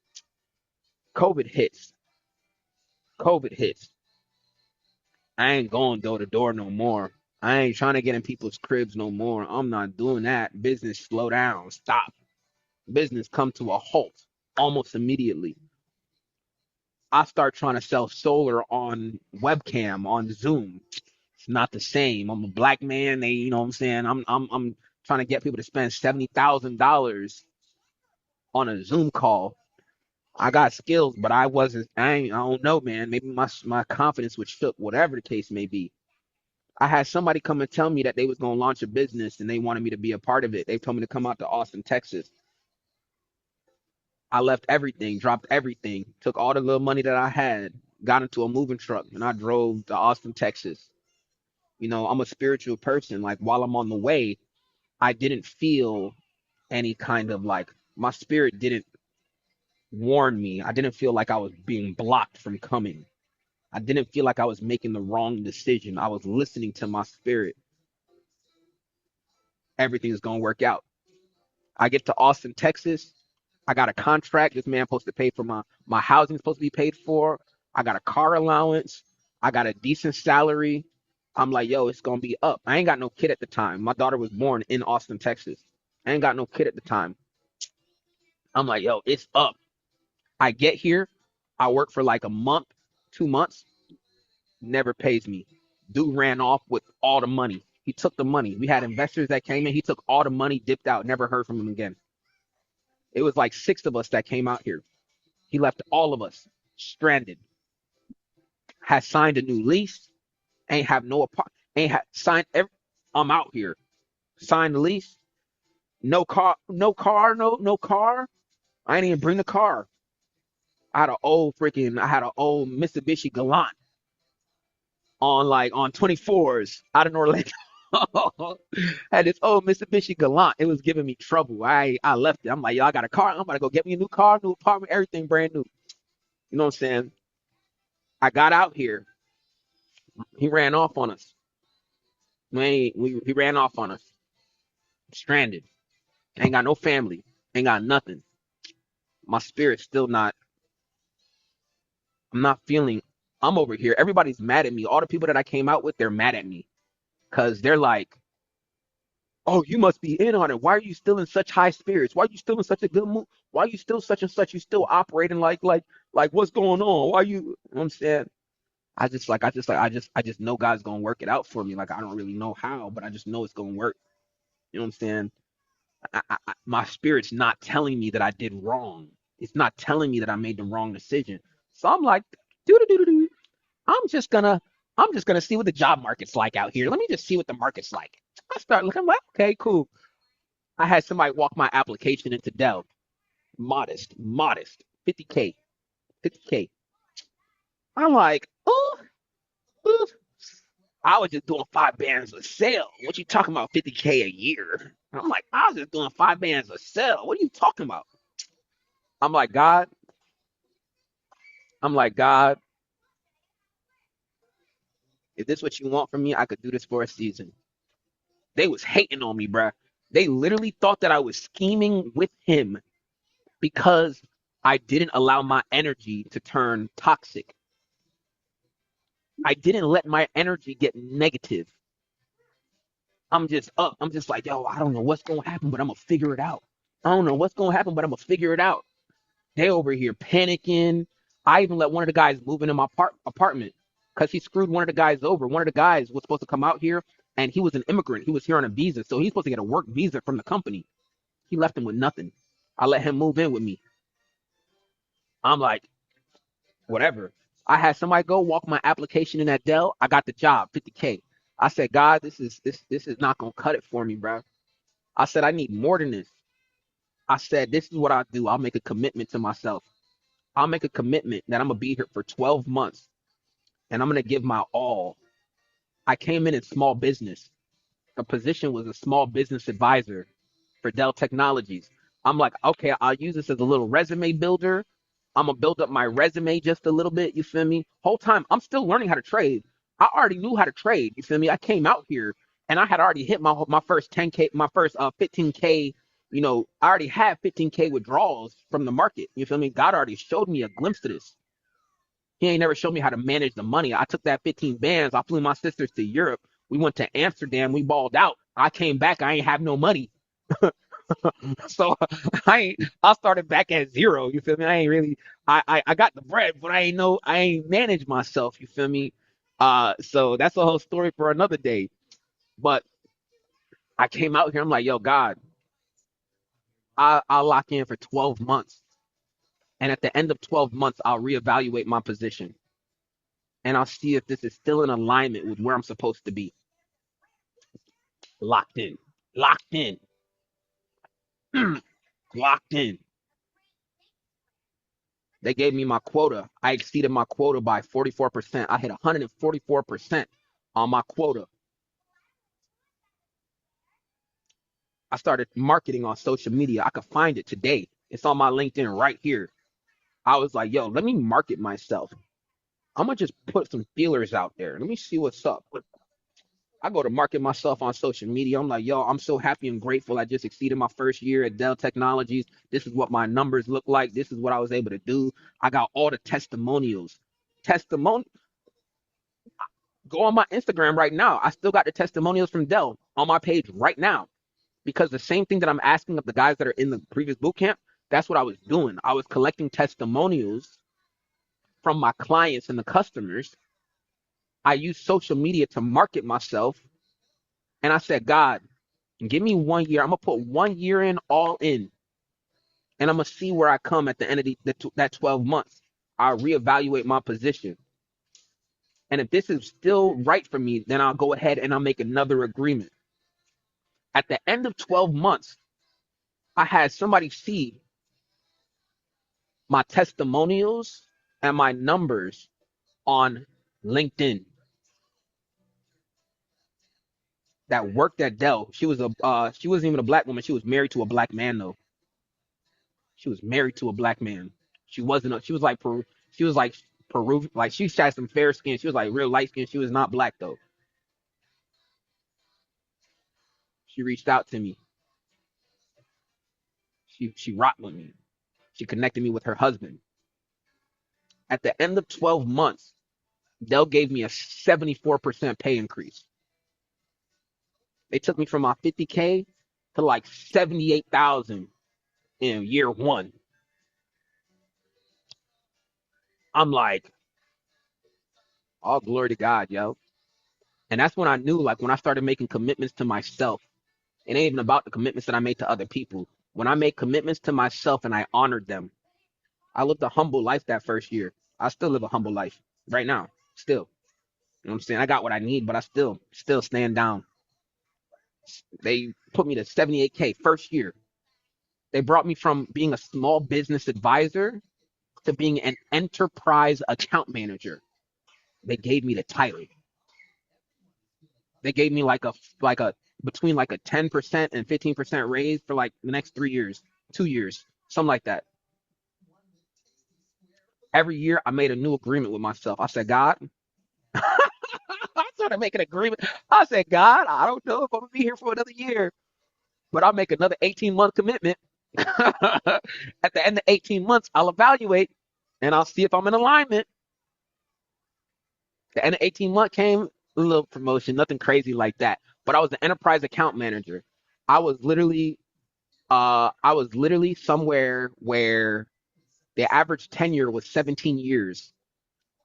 COVID hits. COVID hits. I ain't going door to door no more. I ain't trying to get in people's cribs no more. I'm not doing that. Business slow down. Stop. Business come to a halt almost immediately. I start trying to sell solar on webcam on Zoom. It's not the same. I'm a black man. You know what I'm saying? I'm trying to get people to spend $70,000 on a Zoom call. I got skills, but I wasn't. I don't know, man. Maybe my confidence was shook. Whatever the case may be. I had somebody come and tell me that they was gonna launch a business and they wanted me to be a part of it. They told me to come out to Austin, Texas. I left everything, dropped everything, took all the little money that I had, got into a moving truck, and I drove to Austin, Texas. I'm a spiritual person. Like while I'm on the way, I didn't feel any kind of like my spirit didn't warn me. I didn't feel like I was being blocked from coming. I didn't feel like I was making the wrong decision. I was listening to my spirit. Everything's gonna work out. I get to Austin, Texas. I got a contract. This man supposed to pay for my housing supposed to be paid for. I got a car allowance. I got a decent salary. I'm like, yo, it's gonna be up. I ain't got no kid at the time. My daughter was born in Austin, Texas. I ain't got no kid at the time. I'm like, yo, it's up. I get here. I work for like a month, 2 months. Never pays me. Dude ran off with all the money. He took the money. We had investors that came in. He took all the money, dipped out, never heard from him again. It was like 6 of us that came out here. He left all of us stranded. Has signed a new lease. Ain't have no apartment. Ain't have signed. I'm out here. Signed the lease. No car. No car. No car. I didn't even bring the car. I had an old Mitsubishi Galant on 24s out in Orlando. Had this old Mitsubishi Galant. It was giving me trouble. I left it. I'm like, yo, I got a car. I'm about to go get me a new car, new apartment, everything brand new. You know what I'm saying? I got out here. He ran off on us. He ran off on us. Stranded. Ain't got no family. Ain't got nothing. My spirit's still not. I'm not feeling. I'm over here. Everybody's mad at me. All the people that I came out with, they're mad at me because they're like, "Oh, you must be in on it. Why are you still in such high spirits? Why are you still in such a good mood? Why are you still such and such? You still operating like what's going on? Why you?" You know what I'm saying? I just know God's gonna work it out for me. Like I don't really know how, but I just know it's gonna work. You know what I'm saying? My spirit's not telling me that I did wrong. It's not telling me that I made the wrong decision. So I'm like, do do do do. I'm just gonna I'm just gonna see what the job market's like out here. Let me just see what the market's like. I start looking. I'm like, okay, cool. I had somebody walk my application into Dell. Modest, 50K, 50K. I'm like, oh, oh. I was just doing 5 bands a sale. What you talking about, 50K a year? I'm like, I was just doing 5 bands a sale. What are you talking about? I'm like, God, I'm like, God, if this is what you want from me, I could do this for a season. They was hating on me, bruh. They literally thought that I was scheming with him because I didn't allow my energy to turn toxic. I didn't let my energy get negative. I'm just up. I'm just like, yo, I don't know what's going to happen, but I'm going to figure it out. I don't know what's going to happen, but I'm going to figure it out. They over here panicking. I even let one of the guys move into my apartment because he screwed one of the guys over. One of the guys was supposed to come out here, and he was an immigrant. He was here on a visa, so he's supposed to get a work visa from the company. He left him with nothing. I let him move in with me. I'm like, whatever. I had somebody go walk my application in at Dell. I got the job, 50K. I said, God, this is not gonna cut it for me, bro. I said, I need more than this. I said, this is what I do. I'll make a commitment to myself. I'll make a commitment that I'm gonna be here for 12 months and I'm gonna give my all. I came in small business. The position was a small business advisor for Dell Technologies. I'm like, okay, I'll use this as a little resume builder. I'm gonna build up my resume just a little bit. You feel me? Whole time I'm still learning how to trade. I already knew how to trade. You feel me? I came out here and I had already hit my first 10K, my first 15K. I already had 15K withdrawals from the market. You feel me? God already showed me a glimpse of this. He ain't never showed me how to manage the money. I took that 15 bands. I flew my sisters to Europe. We went to Amsterdam. We balled out. I came back. I ain't have no money. So I started back at zero. You feel me? I ain't really I got the bread, but I ain't managed myself. You feel me? So that's a whole story for another day. But I came out here. I'm like, yo, God, I'll lock in for 12 months, and at the end of 12 months, I'll reevaluate my position, and I'll see if this is still in alignment with where I'm supposed to be. Locked in. Locked in. Locked in. They gave me my quota. I exceeded my quota by 44%. I hit 144% on my quota. I started marketing on social media. I could find it today. It's on my LinkedIn right here. I was like, yo, let me market myself. I'm gonna just put some feelers out there. Let me see what's up. I go to market myself on social media. I'm like, yo, I'm so happy and grateful. I just exceeded my first year at Dell Technologies. This is what my numbers look like. This is what I was able to do. I got all the testimonials. Testimony. Go on my Instagram right now. I still got the testimonials from Dell on my page right now because the same thing that I'm asking of the guys that are in the previous boot camp, that's what I was doing. I was collecting testimonials from my clients and the customers. I use social media to market myself. And I said, God, give me 1 year. I'm going to put 1 year in, all in. And I'm going to see where I come at the end of that 12 months. I'll reevaluate my position. And if this is still right for me, then I'll go ahead and I'll make another agreement. At the end of 12 months, I had somebody see my testimonials and my numbers on LinkedIn that worked at Dell. She wasn't even a black woman. She was married to a black man though. She was married to a black man. She wasn't. She was like Peru. She was like Peru. Like she had some fair skin. She was like real light skin. She was not black though. She reached out to me. She rocked with me. She connected me with her husband. At the end of 12 months, Dell gave me a 74% pay increase. They took me from my 50K to like 78,000 in year one. I'm like, all glory to God, yo. And that's when I knew, like, when I started making commitments to myself, it ain't even about the commitments that I made to other people. When I made commitments to myself and I honored them, I lived a humble life that first year. I still live a humble life right now. Still. You know what I'm saying? I got what I need, but I still stand down. They put me to 78K first year. They brought me from being a small business advisor to being an enterprise account manager. They gave me the title. They gave me like a between like a 10% and 15% raise for like the next 3 years, 2 years, something like that. Every year I made a new agreement with myself. I said, God, I started making an agreement. I said, God, I don't know if I'm gonna be here for another year, but I'll make another 18-month commitment. At the end of 18 months, I'll evaluate and I'll see if I'm in alignment. The end of 18 month came, a little promotion, nothing crazy like that. But I was the enterprise account manager. I was literally somewhere where the average tenure was 17 years.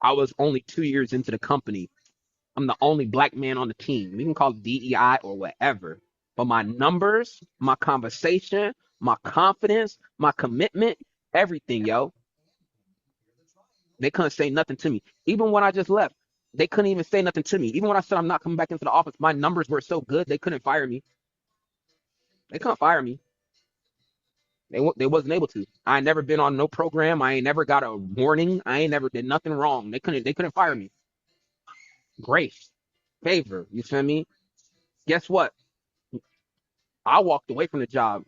I was only 2 years into the company. I'm the only black man on the team. We can call it DEI or whatever. But my numbers, my conversation, my confidence, my commitment, everything, yo. They couldn't say nothing to me. Even when I just left, they couldn't even say nothing to me. Even when I said I'm not coming back into the office, my numbers were so good they couldn't fire me. They couldn't fire me. They wasn't able to. I ain't never been on no program. I ain't never got a warning. I ain't never did nothing wrong. They couldn't fire me. Grace, favor. You feel me? Guess what? I walked away from the job.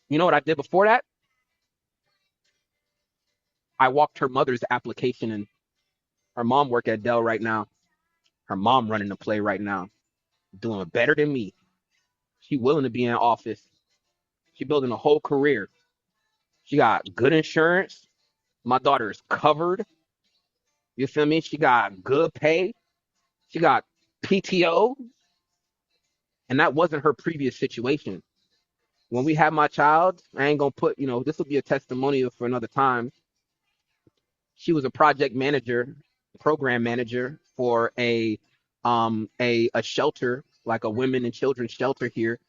You know what I did before that? I walked her mother's application and her mom work at Dell right now. Her mom running the play right now, doing better than me. She willing to be in office. She building a whole career. She got good insurance. My daughter is covered. You feel me? She got good pay. She got PTO. And that wasn't her previous situation. When we had my child, I ain't gonna put, this will be a testimonial for another time. She was a project manager, program manager for a shelter, like a women and children's shelter here.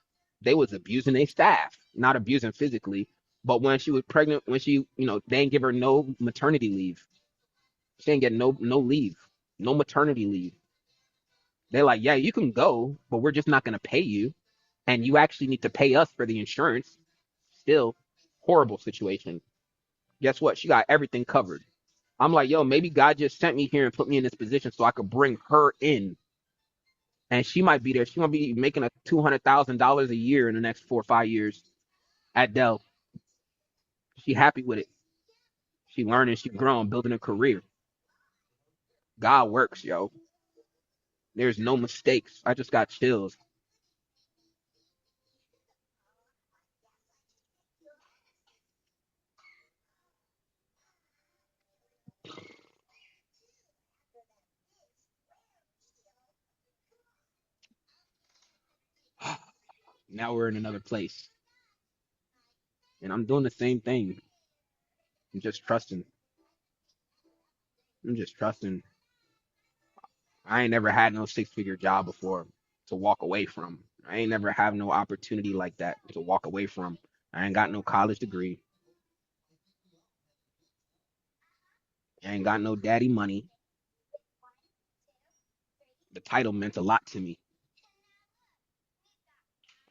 They was abusing their staff, not abusing physically, but when she was pregnant, when they didn't give her no maternity leave. She didn't get no leave, no maternity leave. They're like, yeah, you can go, but we're just not going to pay you. And you actually need to pay us for the insurance. Still, horrible situation. Guess what? She got everything covered. I'm like, yo, maybe God just sent me here and put me in this position so I could bring her in. And she might be there. She might be making a $200,000 a year in the next 4 or 5 years at Dell. She happy with it. She learning, she growing, building a career. God works, yo. There's no mistakes. I just got chills. Now we're in another place. And I'm doing the same thing. I'm just trusting. I'm just trusting. I ain't never had no 6-figure job before to walk away from. I ain't never have no opportunity like that to walk away from. I ain't got no college degree. I ain't got no daddy money. The title meant a lot to me.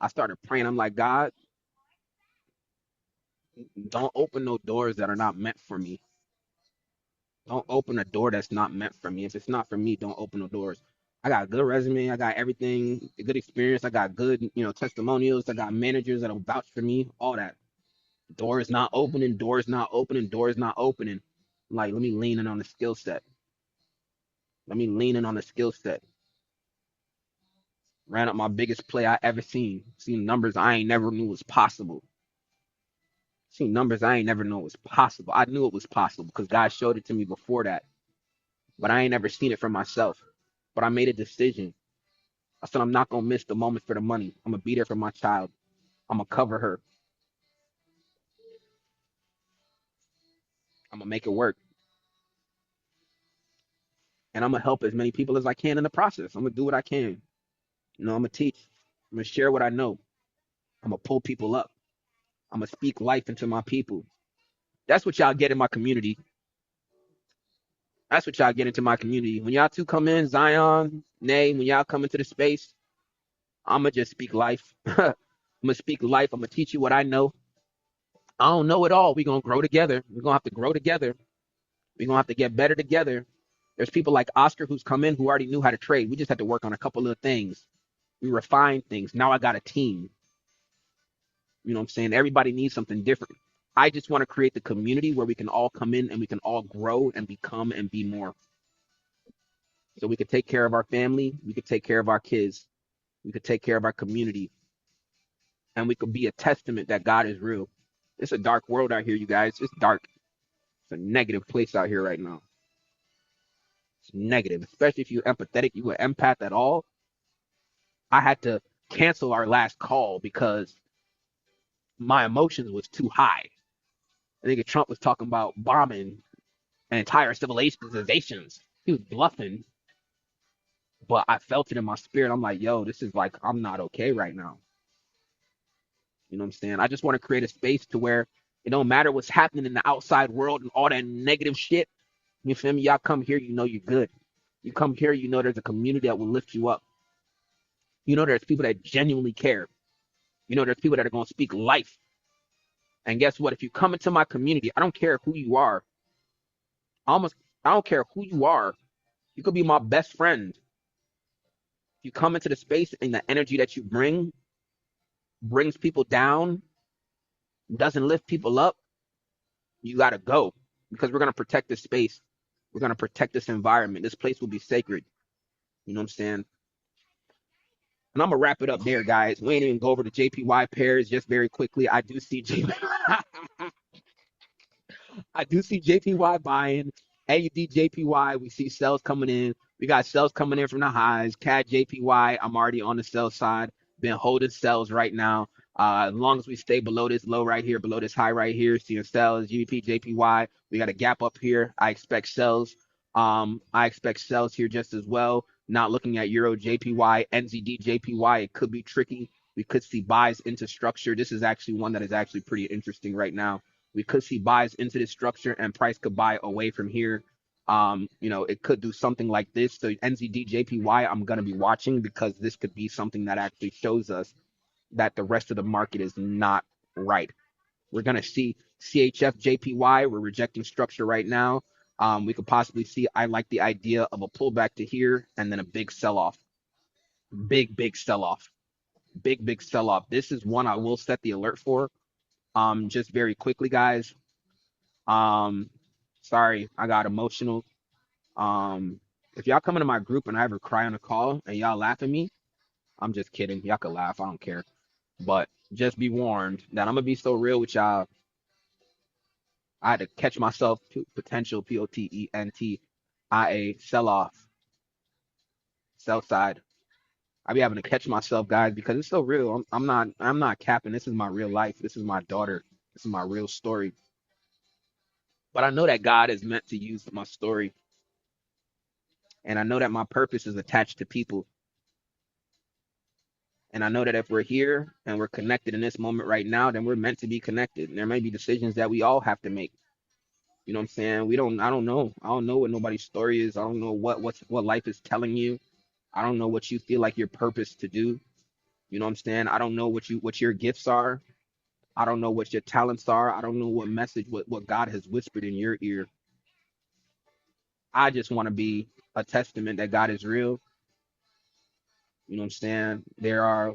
I started praying. I'm like, God, don't open no doors that are not meant for me. Don't open a door that's not meant for me. If it's not for me, don't open the doors. I got a good resume. I got everything, a good experience. I got good, testimonials. I got managers that'll vouch for me. All that. Doors not opening. Doors not opening. Doors not opening. I'm like, let me lean in on the skill set. Let me lean in on the skill set. Ran up my biggest play I ever seen. Seen numbers I ain't never knew was possible. Seen numbers I ain't never know was possible. I knew it was possible because God showed it to me before that, but I ain't never seen it for myself. But I made a decision. I said I'm not gonna miss the moment for the money. I'm gonna be there for my child. I'm gonna cover her. I'm gonna make it work, and I'm gonna help as many people as I can in the process. I'm gonna do what I can. I'm gonna teach. I'm gonna share what I know. I'm gonna pull people up. I'm gonna speak life into my people. That's what y'all get in my community. That's what y'all get into my community. When y'all two come in, Zion, Nay, when y'all come into the space, I'm gonna just speak life. I'm gonna speak life. I'm gonna teach you what I know. I don't know it all. We're gonna grow together. We're gonna have to grow together. We're gonna have to get better together. There's people like Oscar who's come in who already knew how to trade. We just had to work on a couple of things. We refined things. Now I got a team. You know what I'm saying? Everybody needs something different. I just want to create the community where we can all come in and we can all grow and become and be more. So we could take care of our family. We could take care of our kids. We could take care of our community. And we could be a testament that God is real. It's a dark world out here, you guys. It's dark. It's a negative place out here right now. It's negative, especially if you're empathetic, you an empath at all. I had to cancel our last call because my emotions was too high. I think Trump was talking about bombing entire civilizations. He was bluffing, but I felt it in my spirit. I'm like, yo, this is like, I'm not okay right now. You know what I'm saying? I just want to create a space to where it don't matter what's happening in the outside world and all that negative shit. You feel me? Y'all come here, you know you're good. You come here, you know there's a community that will lift you up. You know there's people that genuinely care. You know there's people that are going to speak life. And guess what? If you come into my community, I don't care who you are. I don't care who you are. You could be my best friend. If you come into the space and the energy that you bring brings people down, doesn't lift people up, you got to go because we're going to protect this space. We're going to protect this environment. This place will be sacred. You know what I'm saying? And I'm going to wrap it up there, guys. We ain't even go over the JPY pairs just very quickly. I do see I do see JPY buying. AUD JPY, we see sales coming in. We got sales coming in from the highs. CAD JPY, I'm already on the sell side. Been holding sales right now. As long as we stay below this low right here, below this high right here, seeing sales, GBP, JPY, we got a gap up here. I expect sales. I expect sales here just as well. Not looking at Euro JPY, NZD JPY, it could be tricky. We could see buys into structure. This is actually one that is actually pretty interesting right now. We could see buys into this structure and price could buy away from here. You know, it could do something like this. So NZD JPY, I'm gonna be watching because this could be something that actually shows us that the rest of the market is not right. We're gonna see CHF JPY. We're rejecting structure right now. We could possibly see. I like the idea of a pullback to here and then a big sell off. Big sell off. Big sell off. This is one I will set the alert for. Just very quickly, guys. Um, Sorry, I got emotional. Um, if y'all come into my group and I ever cry on a call and y'all laugh at me, I'm just kidding. Y'all can laugh. I don't care. But just be warned that I'm gonna be so real with y'all. I had to catch myself. Potential POTENTIA sell off, sell side. I be having to catch myself, guys, because it's so real. I'm not capping. This is my real life. This is my daughter. This is my real story. But I know that God is meant to use my story, and I know that my purpose is attached to people. And I know that if we're here and we're connected in this moment right now, then we're meant to be connected. And there may be decisions that we all have to make. You know what I'm saying? I don't know. I don't know what nobody's story is. I don't know what life is telling you. I don't know what you feel like your purpose to do. You know what I'm saying? I don't know what your gifts are. I don't know what your talents are. I don't know what message what God has whispered in your ear. I just want to be a testament that God is real. You know what I'm saying? There are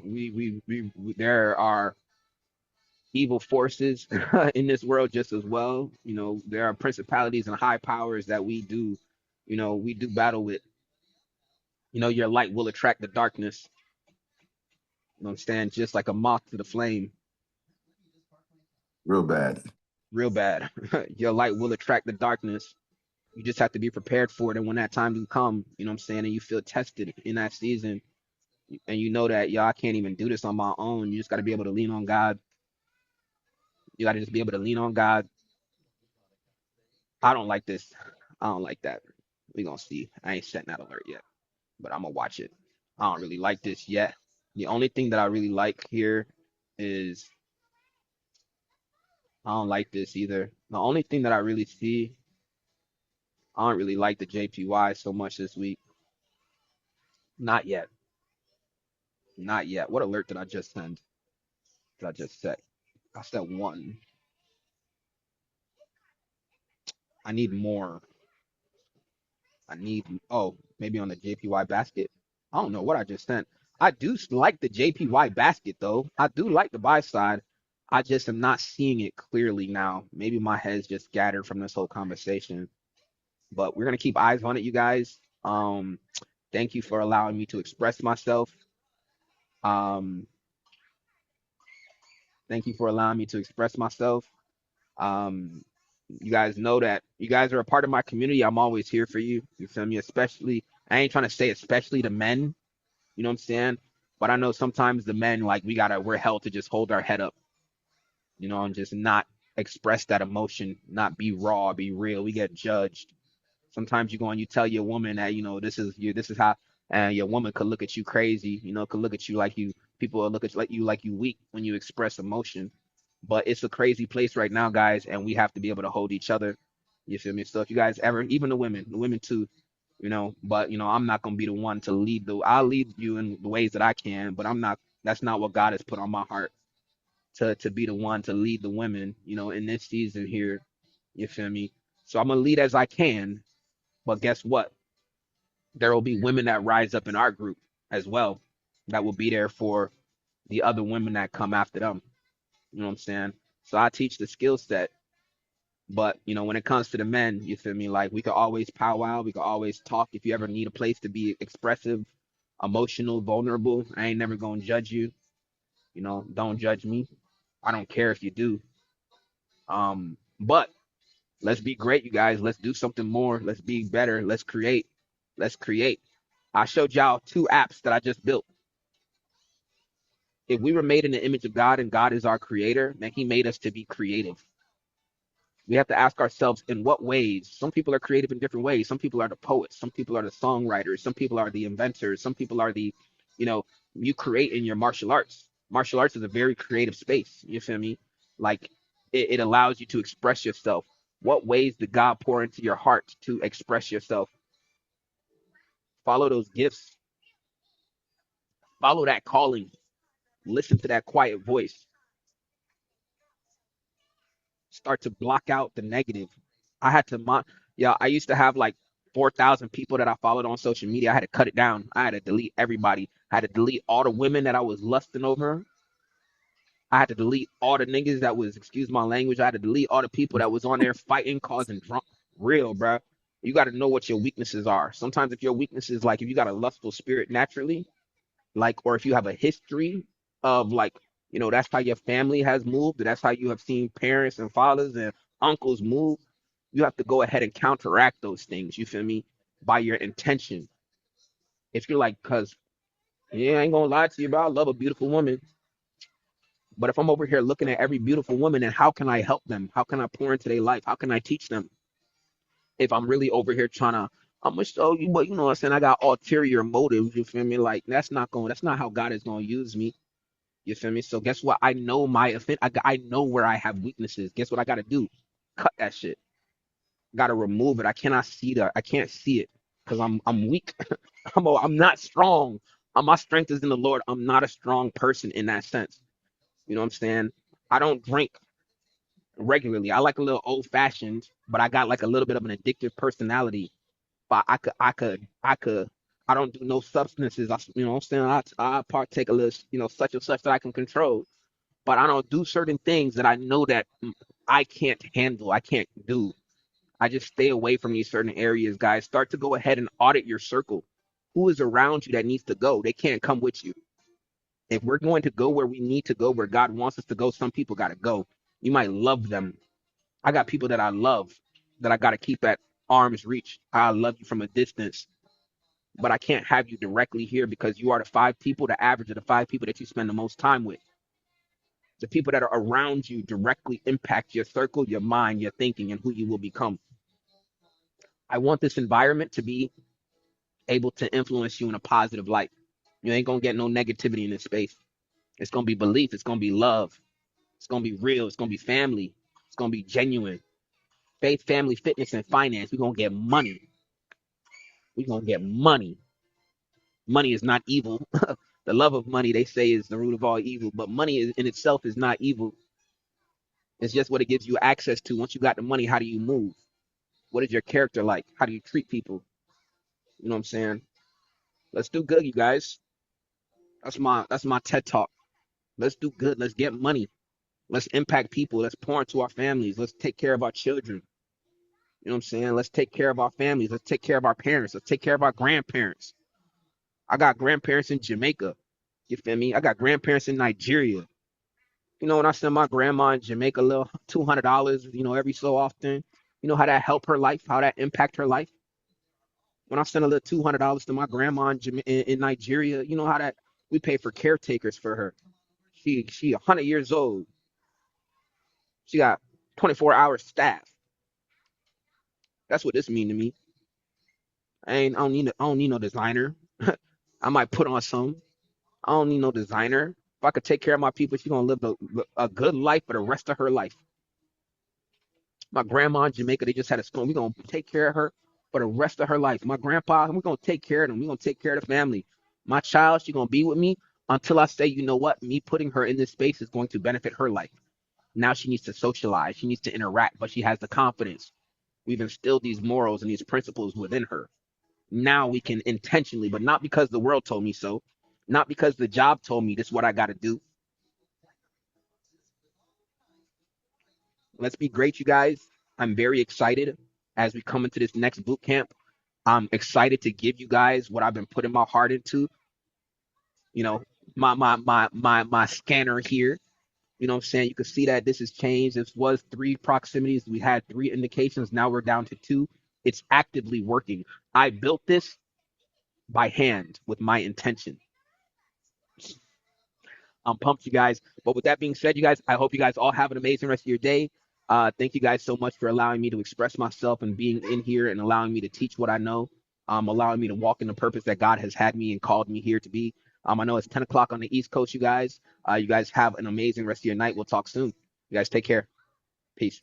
evil forces in this world just as well. You know, there are principalities and high powers that we do battle with. You know, your light will attract the darkness. You know what I'm saying? Just like a moth to the flame. Real bad. Real bad. Your light will attract the darkness. You just have to be prepared for it. And when that time do come, you know what I'm saying, and you feel tested in that season, and you know that, I can't even do this on my own. You just got to be able to lean on God. You got to just be able to lean on God. I don't like this. I don't like that. We gonna see. I ain't setting that alert yet, but I'm gonna watch it. I don't really like this yet. The only thing that I really like here is I don't like this either. The only thing that I really see, I don't really like the JPY so much this week. Not yet. Not yet. What alert did I just send? Did I just set? I set one. I need more. I need, oh, maybe on the JPY basket. I don't know what I just sent. I do like the JPY basket though. I do like the buy side. I just am not seeing it clearly now. Maybe my head's just scattered from this whole conversation. But we're gonna keep eyes on it, you guys. Thank you for allowing me to express myself. Um, Thank you for allowing me to express myself. Um, you guys know that you guys are a part of my community. I'm always here for you. You feel me? Especially, I ain't trying to say especially the men. You know what I'm saying? But I know sometimes the men, like, we're held to just hold our head up, and just not express that emotion, not be raw, be real. We get judged. Sometimes you go and you tell your woman that, this is how, and your woman could look at you crazy, could look at you like people will look at you like you weak when you express emotion. But it's a crazy place right now, guys, and we have to be able to hold each other. You feel me? So if you guys ever, even the women too, but I'm not gonna be the one to I'll lead you in the ways that I can, but that's not what God has put on my heart to be the one to lead the women, in this season here. You feel me? So I'm gonna lead as I can, but guess what? There will be women that rise up in our group as well that will be there for the other women that come after them. You know what I'm saying? So I teach the skill set. But when it comes to the men, you feel me? Like, we could always powwow, we could always talk. If you ever need a place to be expressive, emotional, vulnerable, I ain't never gonna judge you. Don't judge me. I don't care if you do. But let's be great, you guys. Let's do something more. Let's be better. Let's create. Let's create. I showed y'all 2 apps that I just built. If we were made in the image of God and God is our creator, then he made us to be creative. We have to ask ourselves, in what ways? Some people are creative in different ways. Some people are the poets. Some people are the songwriters. Some people are the inventors. Some people are you create in your martial arts. Martial arts is a very creative space. You feel me? Like, it allows you to express yourself. What ways did God pour into your heart to express yourself? Follow those gifts. Follow that calling. Listen to that quiet voice. Start to block out the negative. I had to yeah, I used to have like 4,000 people that I followed on social media. I had to cut it down. I had to delete everybody. I had to delete all the women that I was lusting over. I had to delete all the niggas that was, excuse my language, I had to delete all the people that was on there fighting, causing drunk. Real, bro. You got to know what your weaknesses are. Sometimes if your weaknesses, like if you got a lustful spirit naturally, like, or if you have a history of like, that's how your family has moved, that's how you have seen parents and fathers and uncles move, you have to go ahead and counteract those things, you feel me, by your intention. If you're like, cause yeah, I ain't gonna lie to you, bro, I love a beautiful woman. But if I'm over here looking at every beautiful woman, and how can I help them? How can I pour into their life? How can I teach them? If I'm really over here trying to, I'm gonna show you, but you know what I'm saying? I got ulterior motives. You feel me? Like that's not how God is gonna use me. You feel me? So guess what? I know my offense. I know where I have weaknesses. Guess what I gotta do? Cut that shit. Gotta remove it. I cannot see that. I can't see it because I'm weak. I'm not strong. My strength is in the Lord. I'm not a strong person in that sense. You know what I'm saying? I don't drink regularly. I like a little old fashioned, but I got like a little bit of an addictive personality. But I don't do no substances. You know what I'm saying? I partake a little, such and such that I can control. But I don't do certain things that I know that I can't handle. I can't do. I just stay away from these certain areas, guys. Start to go ahead and audit your circle. Who is around you that needs to go? They can't come with you. If we're going to go where we need to go, where God wants us to go, some people got to go. You might love them. I got people that I love that I got to keep at arm's reach. I love you from a distance, but I can't have you directly here because you are the 5 people, the average of the 5 people that you spend the most time with. The people that are around you directly impact your circle, your mind, your thinking, and who you will become. I want this environment to be able to influence you in a positive light. You ain't gonna get no negativity in this space. It's gonna be belief. It's gonna be love. It's gonna be real. It's gonna be family. It's gonna be genuine. Faith, family, fitness, and finance. We're gonna get money. We're gonna get money. Money is not evil. The love of money, they say, is the root of all evil. But money in itself is not evil. It's just what it gives you access to. Once you got the money, how do you move? What is your character like? How do you treat people? You know what I'm saying? Let's do good, you guys. That's my TED talk. Let's do good. Let's get money. Let's impact people. Let's pour into our families. Let's take care of our children. You know what I'm saying? Let's take care of our families. Let's take care of our parents. Let's take care of our grandparents. I got grandparents in Jamaica. You feel me? I got grandparents in Nigeria. When I send my grandma in Jamaica a little $200, every so often, you know how that help her life, how that impact her life. When I send a little $200 to my grandma in Nigeria, you know how that we pay for caretakers for her. She 100 years old. She got 24-hour staff. That's what this mean to me. I don't need no designer. I might put on some. I don't need no designer. If I could take care of my people, she's gonna live a good life for the rest of her life. My grandma in Jamaica, they just had a storm. We're gonna take care of her for the rest of her life. My grandpa, we're gonna take care of them. We're gonna take care of the family. My child, she's gonna be with me until I say, you know what, me putting her in this space is going to benefit her life. Now she needs to socialize, she needs to interact, but she has the confidence. We've instilled these morals and these principles within her. Now we can intentionally, but not because the world told me so, not because the job told me this is what I gotta do. Let's be great, you guys. I'm very excited as we come into this next boot camp. I'm excited to give you guys what I've been putting my heart into. You know, my scanner here. You know what I'm saying? You can see that this has changed. This was 3 proximities. We had 3 indications. Now we're down to 2. It's actively working. I built this by hand with my intention. I'm pumped, you guys. But with that being said, you guys, I hope you guys all have an amazing rest of your day. Thank you guys so much for allowing me to express myself and being in here and allowing me to teach what I know, allowing me to walk in the purpose that God has had me and called me here to be. I know it's 10 o'clock on the East Coast, you guys. You guys have an amazing rest of your night. We'll talk soon. You guys take care. Peace.